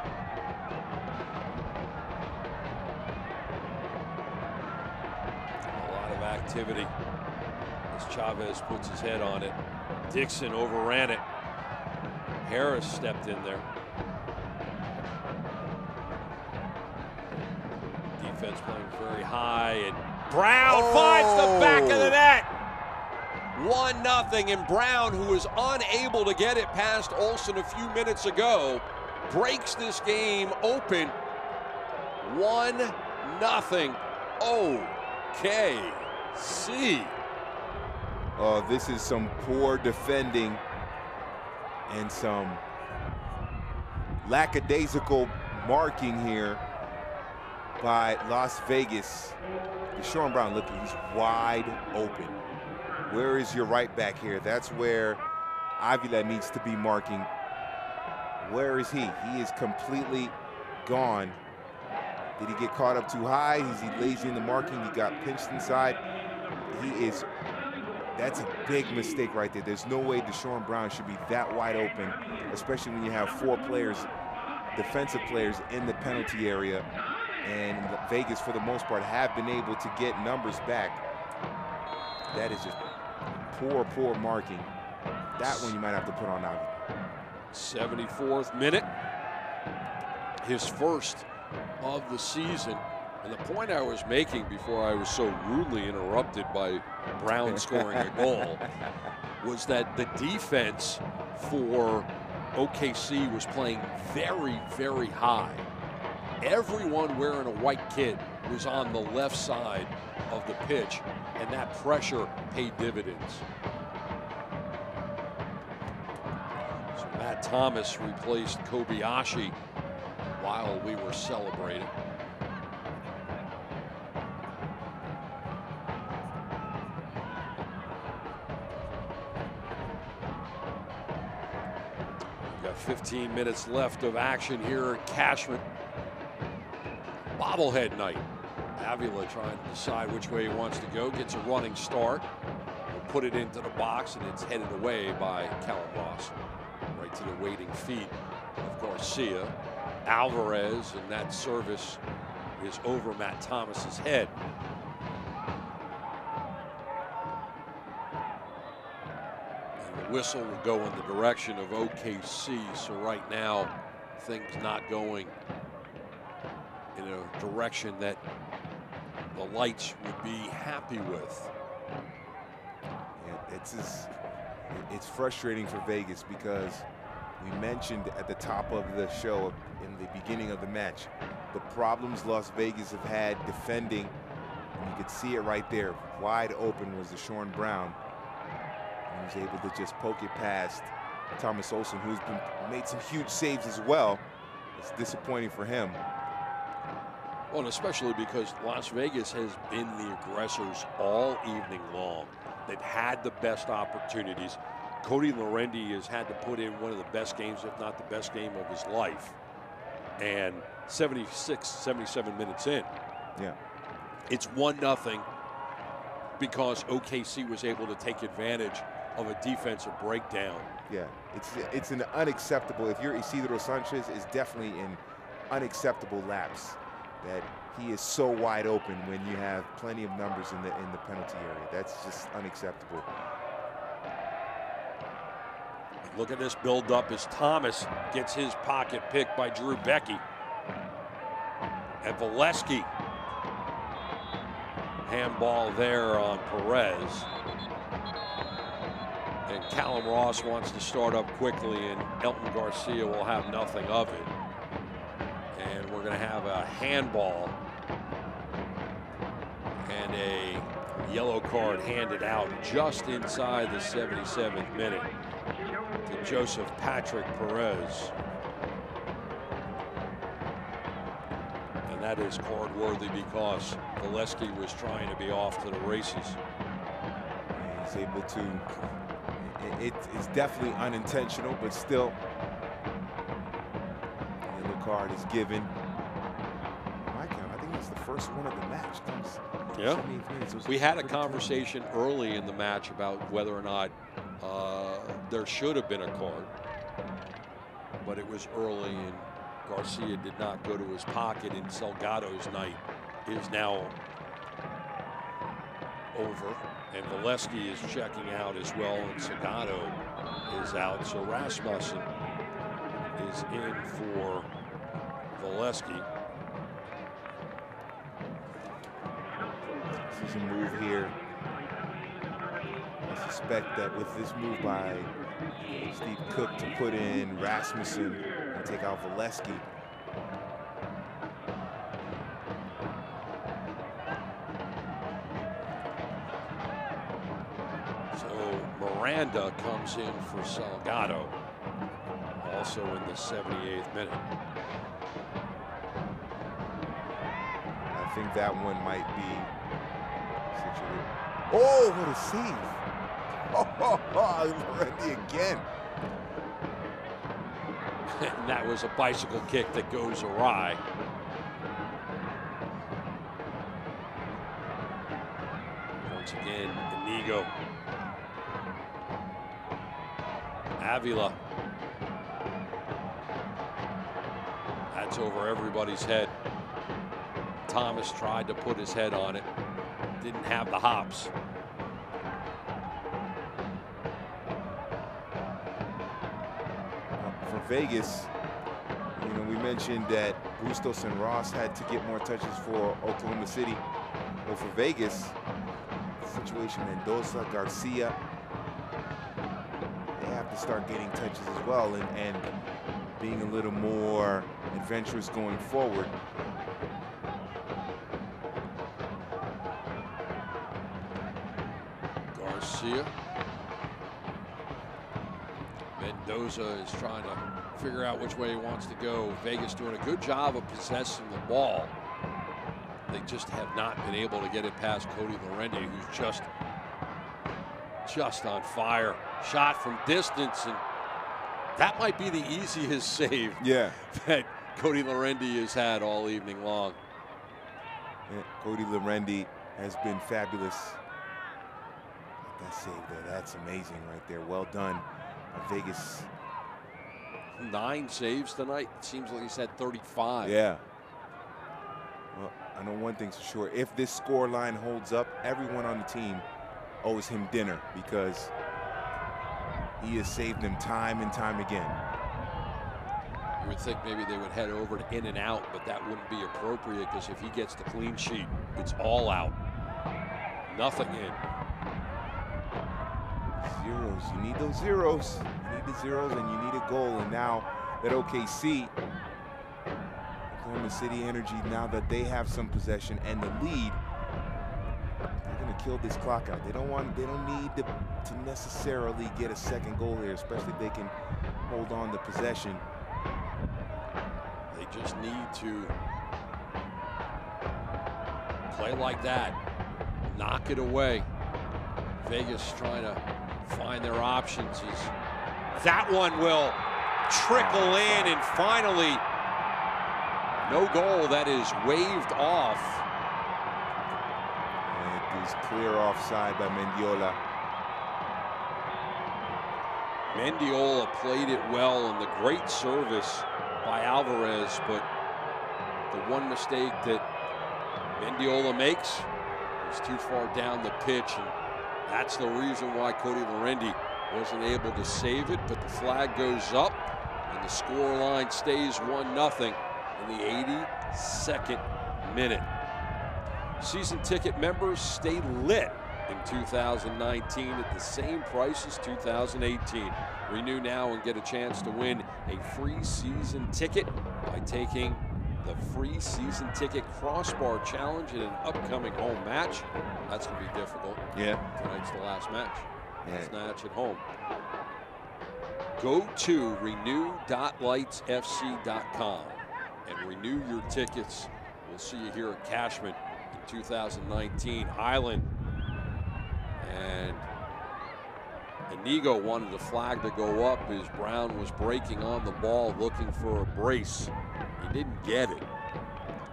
Activity as Chavez puts his head on it. Dixon overran it. Harris stepped in there. Defense playing very high, and Brown finds the back of the net. 1-0, and Brown, who was unable to get it past Olsen a few minutes ago, breaks this game open. 1-0. OKC. Oh, this is some poor defending and some lackadaisical marking here by Las Vegas. Deshaun Brown, look, he's wide open. Where is your right back here? That's where Avila needs to be marking. Where is he? He is completely gone. Did he get caught up too high? Is he lazy in the marking? He got pinched inside. That's a big mistake right there. There's no way Deshaun Brown should be that wide open, especially when you have 4 players, defensive players in the penalty area. And Vegas, for the most part, have been able to get numbers back. That is just poor marking. That one you might have to put on out. 74th minute. His first of the season. And the point I was making before I was so rudely interrupted by Brown scoring a goal was that the defense for OKC was playing very, very high. Everyone wearing a white kit was on the left side of the pitch, and that pressure paid dividends. So Matt Thomas replaced Kobayashi while we were celebrating. We've got 15 minutes left of action here at Cashman. Bobblehead night. Avila trying to decide which way he wants to go. Gets a running start. Will put it into the box, and it's headed away by Callum Ross. Right to the waiting feet of Garcia. Alvarez, and that service is over Matt Thomas's head. And the whistle will go in the direction of OKC. So right now, things not going in a direction that the Lights would be happy with. Yeah, it's frustrating for Vegas because we mentioned at the top of the show in the beginning of the match the problems Las Vegas have had defending, and you could see it right there. Wide open was Deshaun Brown, and he was able to just poke it past Thomas Olsen, who's made some huge saves as well. it's disappointing for him. Well, and especially because Las Vegas has been the aggressors all evening long. They've had the best opportunities. Cody Lorendi has had to put in one of the best games, if not the best game of his life. And 76, 77 minutes in. Yeah. It's 1-0 because OKC was able to take advantage of a defensive breakdown. Yeah, it's an unacceptable, if you're Ysidro Sanchez, it's definitely an unacceptable lapse that he is so wide open when you have plenty of numbers in the penalty area. That's just unacceptable. Look at this build up as Thomas gets his pocket picked by Drew Becky. And Valesky, handball there on Perez. And Callum Ross wants to start up quickly, and Elton Garcia will have nothing of it. And we're going to have a handball and a yellow card handed out just inside the 77th minute to Joseph Patrick Perez. And that is card worthy because Valesky was trying to be off to the races. And he's able to, it's definitely unintentional, but still, the yellow card is given. My count, I think that's the first one of the match. Yeah. We had a conversation early in the match about whether or not there should have been a card, but it was early and Garcia did not go to his pocket, and Salgado's night is now over, and Valesky is checking out as well, and Salgado is out, so Rasmussen is in for Valesky. This is a move here. I suspect that with this move by Steve Cook to put in Rasmussen and take out Valesky, so Miranda comes in for Salgado, also in the 78th minute. I think that one might be situated. Oh, what a save. Oh, Randy again. And that was a bicycle kick that goes awry. Once again, Inigo. Avila. That's over everybody's head. Thomas tried to put his head on it. Didn't have the hops. For Vegas, you know, we mentioned that Bustos and Ross had to get more touches for Oklahoma City. Well, for Vegas, the situation Mendoza, Garcia, they have to start getting touches as well and being a little more adventurous going forward. Garcia. Mendoza is trying to figure out which way he wants to go. Vegas doing a good job of possessing the ball. They just have not been able to get it past Cody Lorendi, who's just on fire. Shot from distance, and that might be the easiest save that Cody Lorendi has had all evening long. Yeah, Cody Lorendi has been fabulous. That save there, that's amazing right there. Well done. Vegas. 9 saves tonight. It seems like he's had 35. Yeah. Well, I know one thing's for sure. If this score line holds up, everyone on the team owes him dinner because he has saved them time and time again. You would think maybe they would head over to in and out, but that wouldn't be appropriate because if he gets the clean sheet, it's all out. Nothing in. Zeros. You need those zeros. You need the zeros and you need a goal. And now that OKC, Oklahoma City Energy, now that they have some possession and the lead, they're going to kill this clock out. They don't need to necessarily get a second goal here, especially if they can hold on to possession. just need to play like that. Knock it away. Vegas trying to find their options. That one will trickle in, and finally, no goal. That is waved off. And it is clear offside by Mendiola. Mendiola played it well, and the great service by Alvarez, but the one mistake that Mendiola makes is too far down the pitch, and that's the reason why Cody Lorendi wasn't able to save it. But the flag goes up, and the score line stays 1-0 in the 82nd minute. Season ticket members stay lit in 2019 at the same price as 2018. Renew now and get a chance to win a free season ticket by taking the free season ticket crossbar challenge in an upcoming home match. That's going to be difficult. Yeah. Tonight's the last match. Yeah. Last match at home. Go to renew.lightsfc.com and renew your tickets. We'll see you here at Cashman in 2019. Highland and Inigo wanted the flag to go up as Brown was breaking on the ball, looking for a brace. He didn't get it.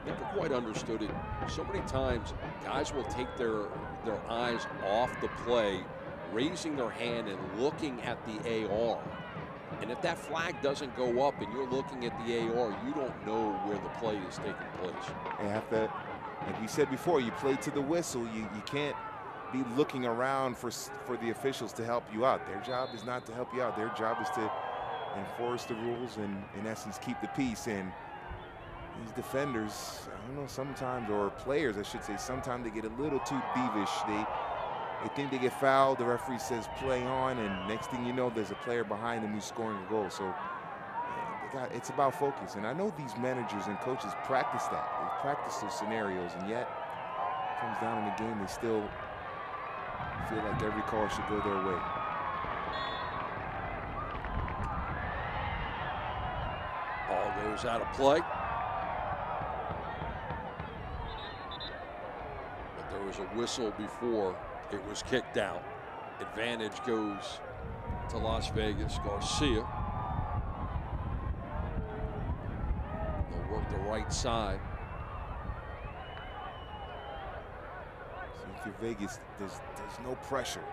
Never quite understood it. So many times, guys will take their eyes off the play, raising their hand and looking at the AR. And if that flag doesn't go up and you're looking at the AR, you don't know where the play is taking place. You have to, like we said before, you play to the whistle. You can't be looking around for the officials to help you out. Their job is not to help you out. Their job is to enforce the rules and, in essence, keep the peace. And these defenders, I don't know, sometimes, or players, I should say, sometimes they get a little too beavish. They think they get fouled. The referee says play on, and next thing you know, there's a player behind them who's scoring a goal. So it's about focus. And I know these managers and coaches practice that. They practice those scenarios, and yet it comes down in the game, they still feel like every call should go their way. Ball goes out of play. But there was a whistle before it was kicked out. Advantage goes to Las Vegas. Garcia. They'll work the right side. For Vegas, there's no pressure.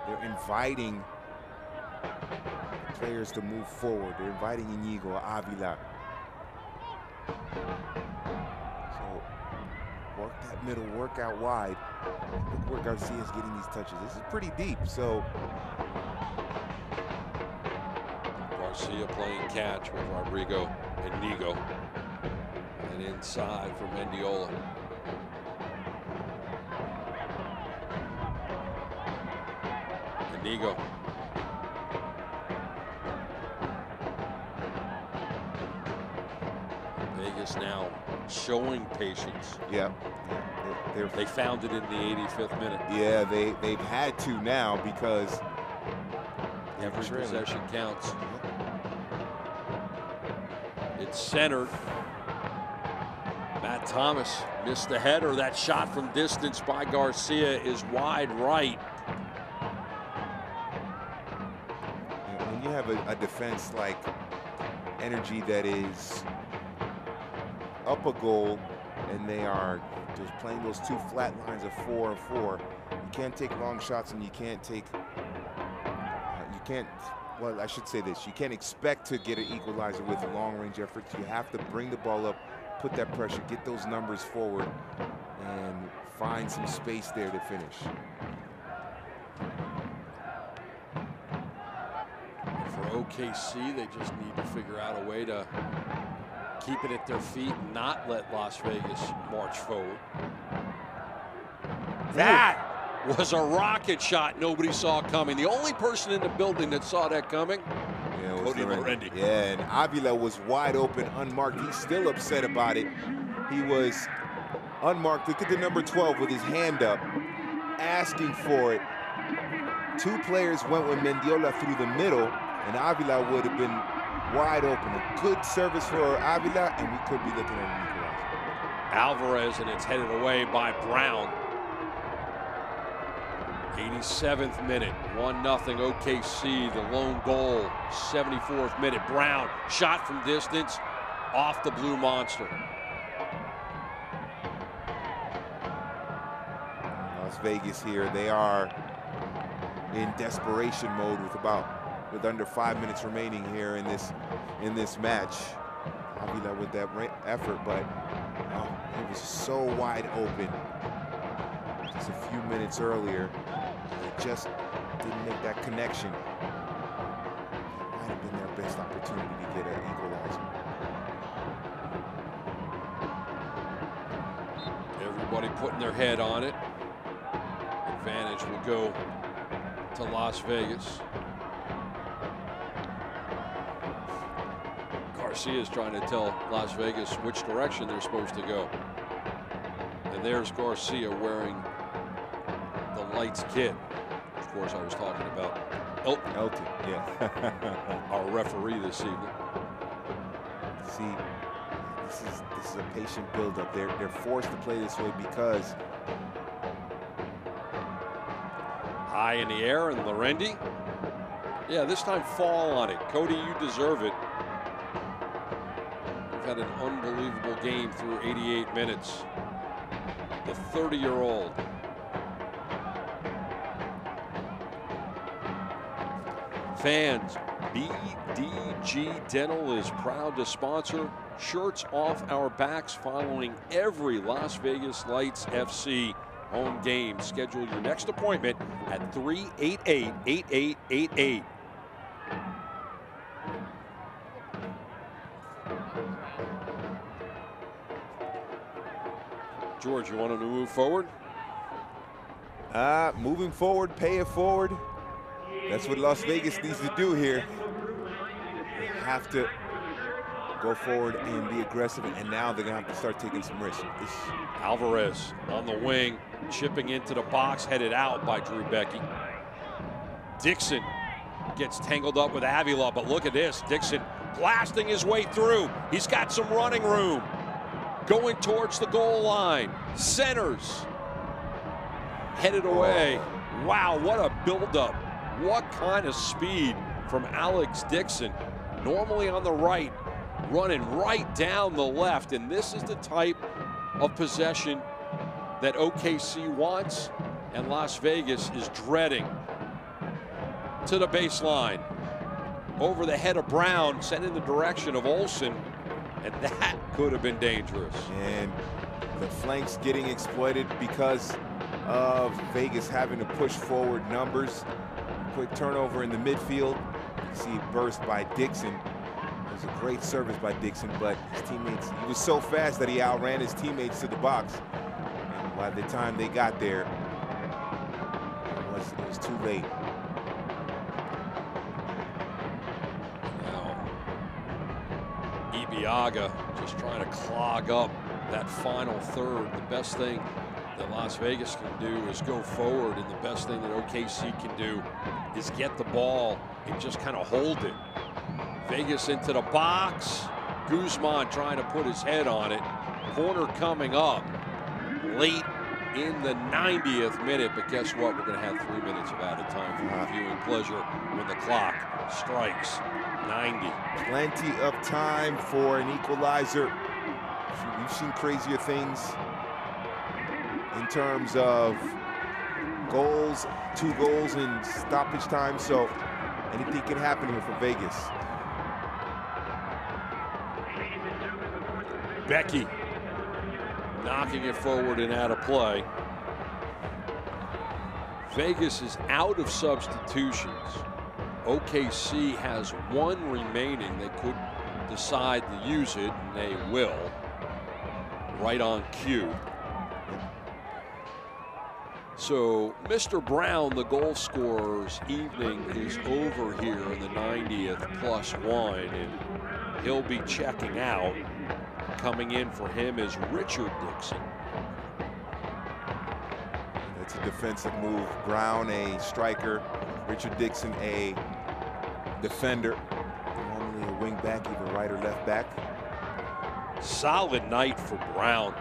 They're inviting players to move forward. They're inviting Inigo, Avila. So work that middle, work out wide. Look where Garcia is getting these touches. This is pretty deep. So Garcia playing catch with Rodrigo and Inigo. And inside for Mendiola. Inigo. Vegas now showing patience. Yeah. They found it in the 85th minute. Yeah, they've had to now because every possession counts. It's centered. Matt Thomas missed the header. That shot from distance by Garcia is wide right. When you have a defense like Energy that is up a goal and they are just playing those two flat lines of 4 and 4, you can't take long shots, and you can't take, well, I should say this, you can't expect to get an equalizer with long range efforts. You have to bring the ball up, put that pressure, get those numbers forward, and find some space there to finish. For OKC, they just need to figure out a way to keep it at their feet and not let Las Vegas march forward. That was a rocket shot nobody saw coming. The only person in the building that saw that coming, Cody Lorendi. Yeah, and Avila was wide open, unmarked. He's still upset about it. He was unmarked. Look at the number 12 with his hand up, asking for it. Two players went with Mendiola through the middle, and Avila would have been wide open. A good service for Avila, and we could be looking at an equalizer. Alvarez, and it's headed away by Brown. 87th minute, 1-0 OKC, the lone goal. 74th minute, Brown, shot from distance, off the blue monster. Las Vegas here, they are in desperation mode with under 5 minutes remaining here in this match. Avila with that effort, but it was so wide open just a few minutes earlier. They just didn't make that connection. Might have been their best opportunity to get an equalizer. Everybody putting their head on it. Advantage will go to Las Vegas. Garcia's trying to tell Las Vegas which direction they're supposed to go. And there's Garcia wearing the Lights kit. Of course, I was talking about Elton. Elton, yeah. Our referee this evening. See, this is a patient buildup. They're forced to play this way because high in the air, and Lorendi. Yeah, this time fall on it. Cody, you deserve it. You've had an unbelievable game through 88 minutes. The 30-year-old. Fans, BDG Dental is proud to sponsor Shirts Off Our Backs following every Las Vegas Lights FC home game. Schedule your next appointment at 388-8888. George, you want him to move forward? Moving forward, pay it forward. That's what Las Vegas needs to do here. They have to go forward and be aggressive, and now they're gonna have to start taking some risks. Alvarez on the wing, chipping into the box, headed out by Drew Becky. Dixon gets tangled up with Avila, but look at this. Dixon blasting his way through. He's got some running room. Going towards the goal line. Centers. Headed away. Wow, what a buildup. What kind of speed from Alex Dixon. Normally on the right, running right down the left. And this is the type of possession that OKC wants and Las Vegas is dreading. To the baseline. Over the head of Brown, sent in the direction of Olsen. And that could have been dangerous. And the flanks getting exploited because of Vegas having to push forward numbers. Quick turnover in the midfield. You see it burst by Dixon. It was a great service by Dixon, but his teammates, he was so fast that he outran his teammates to the box. And by the time they got there, it was too late. Now, Ibiaga just trying to clog up that final third. The best thing that Las Vegas can do is go forward, and the best thing that OKC can do is get the ball and just kind of hold it. Vegas into the box. Guzman trying to put his head on it. Corner coming up late in the 90th minute, but guess what? We're going to have 3 minutes of added time for viewing pleasure when the clock strikes 90. Plenty of time for an equalizer. We've seen crazier things in terms of goals, 2 goals in stoppage time, so anything can happen here for Vegas. Becky knocking it forward and out of play. Vegas is out of substitutions. OKC has 1 remaining. They could decide to use it, and they will. Right on cue. So Mr. Brown, the goal scorer's evening is over here in the 90th +1, and he'll be checking out. Coming in for him is Richard Dixon. That's a defensive move. Brown, a striker. Richard Dixon, a defender. Normally a wing back, either right or left back. Solid night for Brown.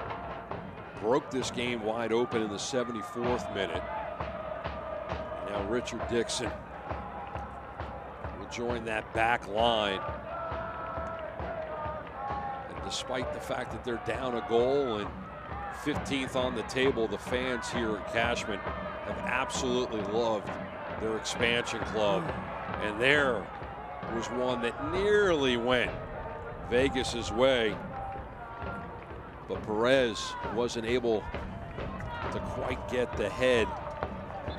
Broke this game wide open in the 74th minute. Now Richard Dixon will join that back line. And despite the fact that they're down a goal and 15th on the table, the fans here in Cashman have absolutely loved their expansion club. And there was one that nearly went Vegas's way, but Perez wasn't able to quite get the head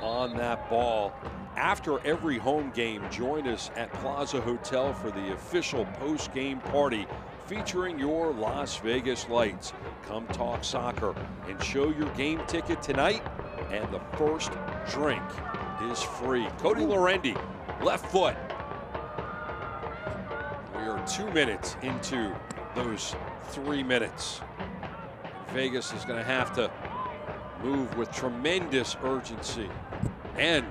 on that ball. After every home game, join us at Plaza Hotel for the official post-game party featuring your Las Vegas Lights. Come talk soccer and show your game ticket tonight, and the first drink is free. Cody Lorendi, left foot. We are 2 minutes into those 3 minutes. Vegas is going to have to move with tremendous urgency, and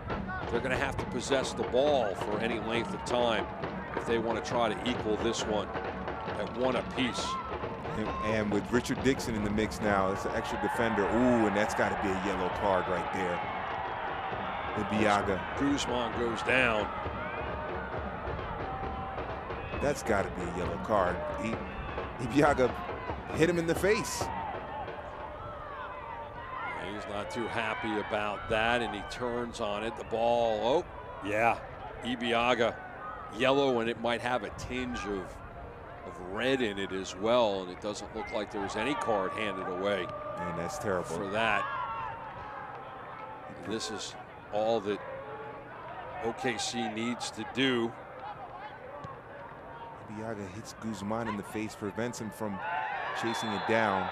they're going to have to possess the ball for any length of time if they want to try to equal this one at one apiece. And with Richard Dixon in the mix now, it's an extra defender. Ooh, and that's got to be a yellow card right there. Ibiaga. Guzman goes down. That's got to be a yellow card. Ibiaga hit him in the face. He's not too happy about that, and he turns on it. The ball, oh, yeah, Ibiaga, yellow, and it might have a tinge of red in it as well, and it doesn't look like there was any card handed away. And that's terrible. For that. And this is all that OKC needs to do. Ibiaga hits Guzman in the face, prevents him from chasing it down.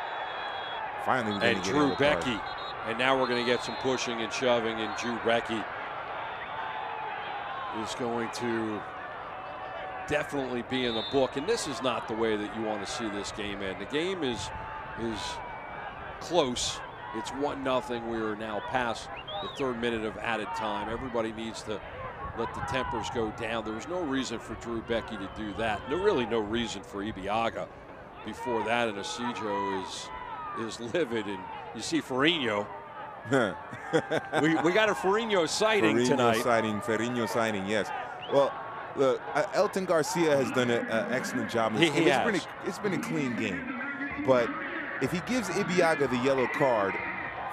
Finally, we're and Drew Becky. And now we're going to get some pushing and shoving, and Drew Becky is going to definitely be in the book. And this is not the way that you want to see this game end. The game is close. It's 1-0. We are now past the 3rd minute of added time. Everybody needs to let the tempers go down. There was no reason for Drew Becky to do that. Really no reason for Ibiaga before that. And Ysidro is livid. And you see Ferrinho. we got a Ferrinho sighting tonight. Ferrinho sighting, yes. Well, look, Elton Garcia has done an excellent job. It's been a clean game. But if he gives Ibiaga the yellow card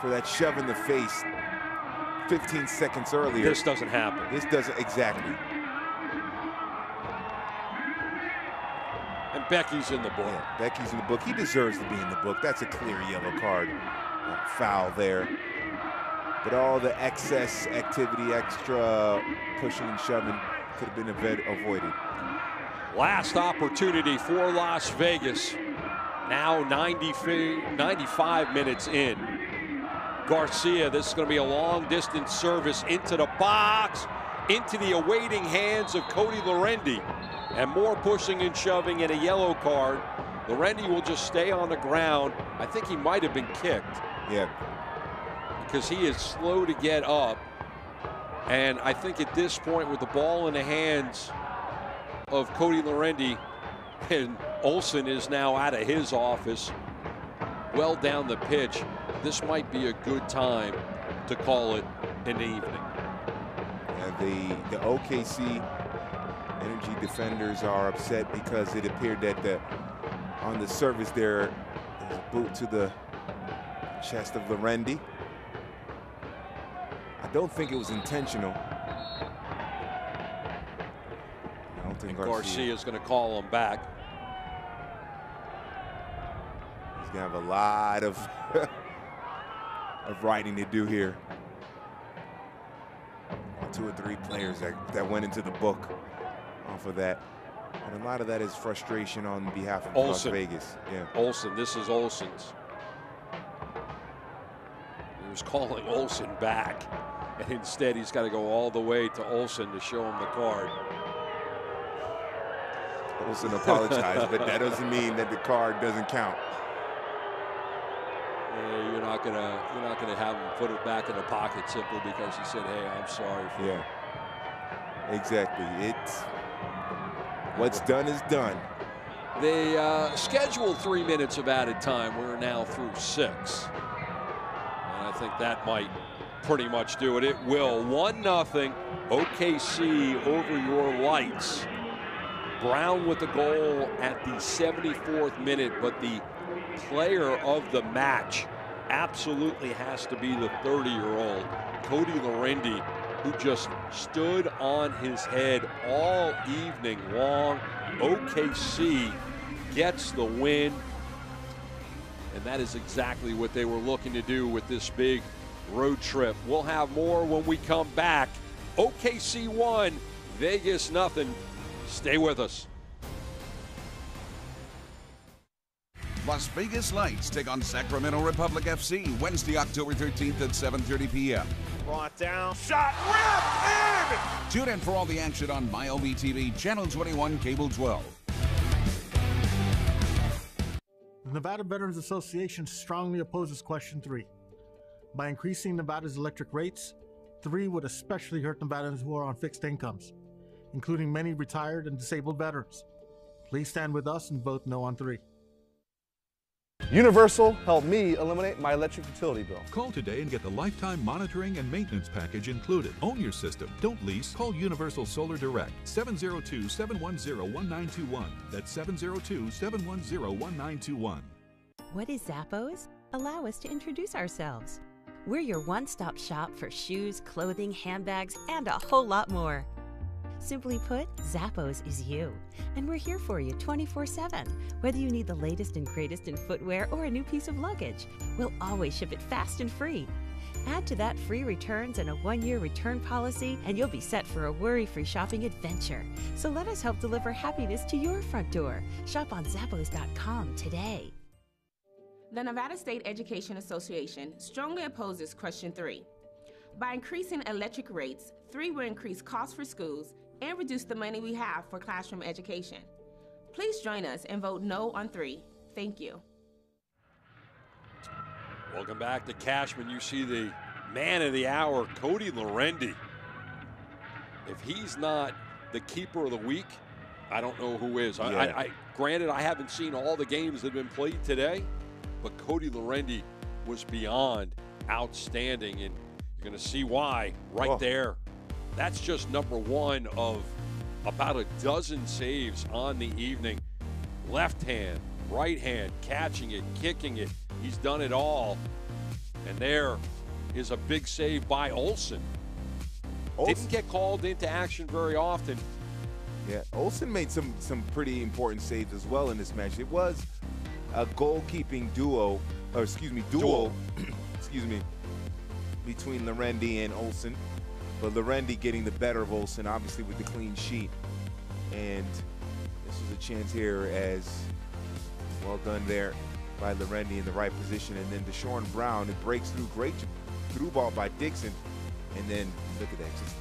for that shove in the face 15 seconds earlier. This doesn't happen. This doesn't, exactly. And Becky's in the book. Yeah, Becky's in the book. He deserves to be in the book. That's a clear yellow card. Foul there. But all the excess activity, extra pushing and shoving could have been avoided. Last opportunity for Las Vegas. Now 95 minutes in. Garcia, this is going to be a long distance service into the box, into the awaiting hands of Cody Lorendi. And more pushing and shoving and a yellow card. Lorendi will just stay on the ground. I think he might have been kicked. Yeah. Because he is slow to get up. And I think at this point, with the ball in the hands of Cody Lorendi, and Olsen is now out of his office, well down the pitch, this might be a good time to call it an evening. The OKC Energy defenders are upset because it appeared that on the service there's a boot to the chest of Lorendi. I don't think it was intentional. I don't think Garcia is going to call him back. He's going to have a lot of writing to do here. 2 or 3 players that went into the book off of that. And a lot of that is frustration on behalf of Las Vegas. Yeah. Olsen, this is Olsen's. He was calling Olsen back, and instead he's got to go all the way to Olsen to show him the card. Olsen apologized, but that doesn't mean that the card doesn't count. Yeah, you're not gonna have him put it back in the pocket simply because he said, "Hey, I'm sorry." Yeah, exactly. What's done is done. They scheduled 3 minutes of added time. We're now through 6. And I think that might pretty much do it. It will. 1-0 OKC over your lights. Brown with the goal at the 74th minute, but the player of the match absolutely has to be the 30-year-old Cody Lorendi, who just stood on his head all evening long. OKC gets the win, and that is exactly what they were looking to do with this big road trip. We'll have more when we come back. OKC 1, Vegas nothing. Stay with us. Las Vegas Lights take on Sacramento Republic FC Wednesday, October 13th at 7:30 p.m. Brought down, shot, ripped in! Tune in for all the action on MyOB TV, Channel 21, Cable 12. The Nevada Veterans Association strongly opposes Question 3. By increasing Nevada's electric rates, 3 would especially hurt Nevadans who are on fixed incomes, including many retired and disabled veterans. Please stand with us and vote no on 3. Universal helped me eliminate my electric utility bill. Call today and get the lifetime monitoring and maintenance package included. Own your system. Don't lease. Call Universal Solar Direct. 702-710-1921. That's 702-710-1921. What is Zappos? Allow us to introduce ourselves. We're your one-stop shop for shoes, clothing, handbags, and a whole lot more. Simply put, Zappos is you, and we're here for you 24/7. Whether you need the latest and greatest in footwear or a new piece of luggage, we'll always ship it fast and free. Add to that free returns and a 1-year return policy, and you'll be set for a worry-free shopping adventure. So let us help deliver happiness to your front door. Shop on Zappos.com today. The Nevada State Education Association strongly opposes Question 3. By increasing electric rates, 3 will increase costs for schools and reduce the money we have for classroom education. Please join us and vote no on 3. Thank you. Welcome back to Cashman. You see the man of the hour, Cody Lorendi. If he's not the keeper of the week, I don't know who is. Yeah. Granted, I haven't seen all the games that have been played today, but Cody Lorendi was beyond outstanding, and you're going to see why right there. That's just number 1 of about a dozen saves on the evening. Left hand, right hand, catching it, kicking it. He's done it all. And there is a big save by Olsen. Didn't get called into action very often. Yeah, Olsen made some pretty important saves as well in this match. It was a goalkeeping duel, excuse me, between Lorendi and Olsen. But Lorendi getting the better of Olsen, obviously, with the clean sheet. And this is a chance here, as well done there by Lorendi in the right position. And then Deshaun Brown, it breaks through, great through ball by Dixon. And then, look at that, just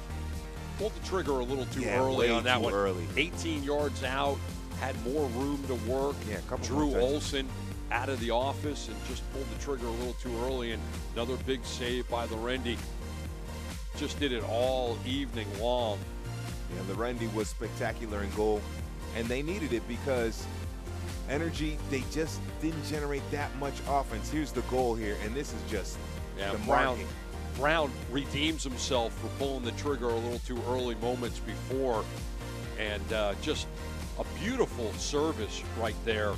pulled the trigger a little too early on that one. Early. 18 yards out, had more room to work. Yeah, a couple Drew Olsen out of the office and just pulled the trigger a little too early. And another big save by Lorendi. Just did it all evening long. Yeah, Lorendi was spectacular in goal, and they needed it because Energy, they just didn't generate that much offense. Here's the goal here, and this is just the marking. Brown redeems himself for pulling the trigger a little too early moments before, and just a beautiful service right there.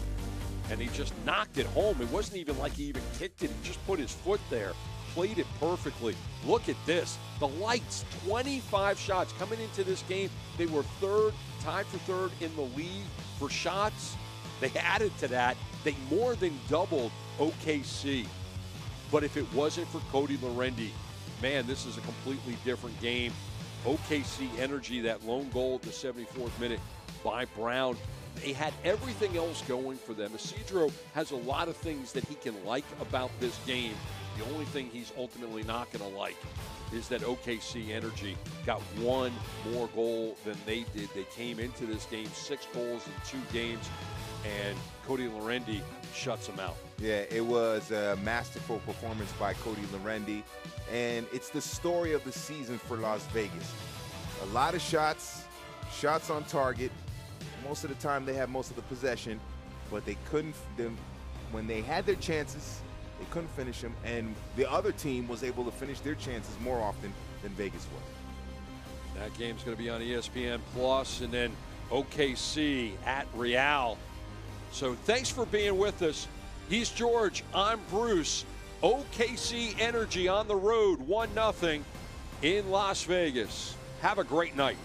And he just knocked it home. It wasn't even like he even kicked it. He just put his foot there. Played it perfectly. Look at this. The Lights, 25 shots coming into this game. They were tied for third in the league for shots. They added to that. They more than doubled OKC. But if it wasn't for Cody Lorendi, man, this is a completely different game. OKC Energy, that lone goal at the 74th minute by Brown. They had everything else going for them. Ysidro has a lot of things that he can like about this game. The only thing he's ultimately not going to like is that OKC Energy got 1 more goal than they did. They came into this game 6 goals in 2 games, and Cody Lorendi shuts them out. Yeah, it was a masterful performance by Cody Lorendi, and it's the story of the season for Las Vegas. A lot of shots on target, most of the time they have most of the possession, but they couldn't. When they had their chances, they couldn't finish them, and the other team was able to finish their chances more often than Vegas was. That game's going to be on ESPN Plus, and then OKC at Real. So thanks for being with us. He's George. I'm Bruce. OKC Energy on the road, 1-0 in Las Vegas. Have a great night.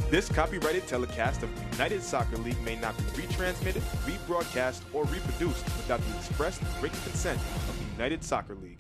This copyrighted telecast of the United Soccer League may not be retransmitted, rebroadcast, or reproduced without the express written consent of the United Soccer League.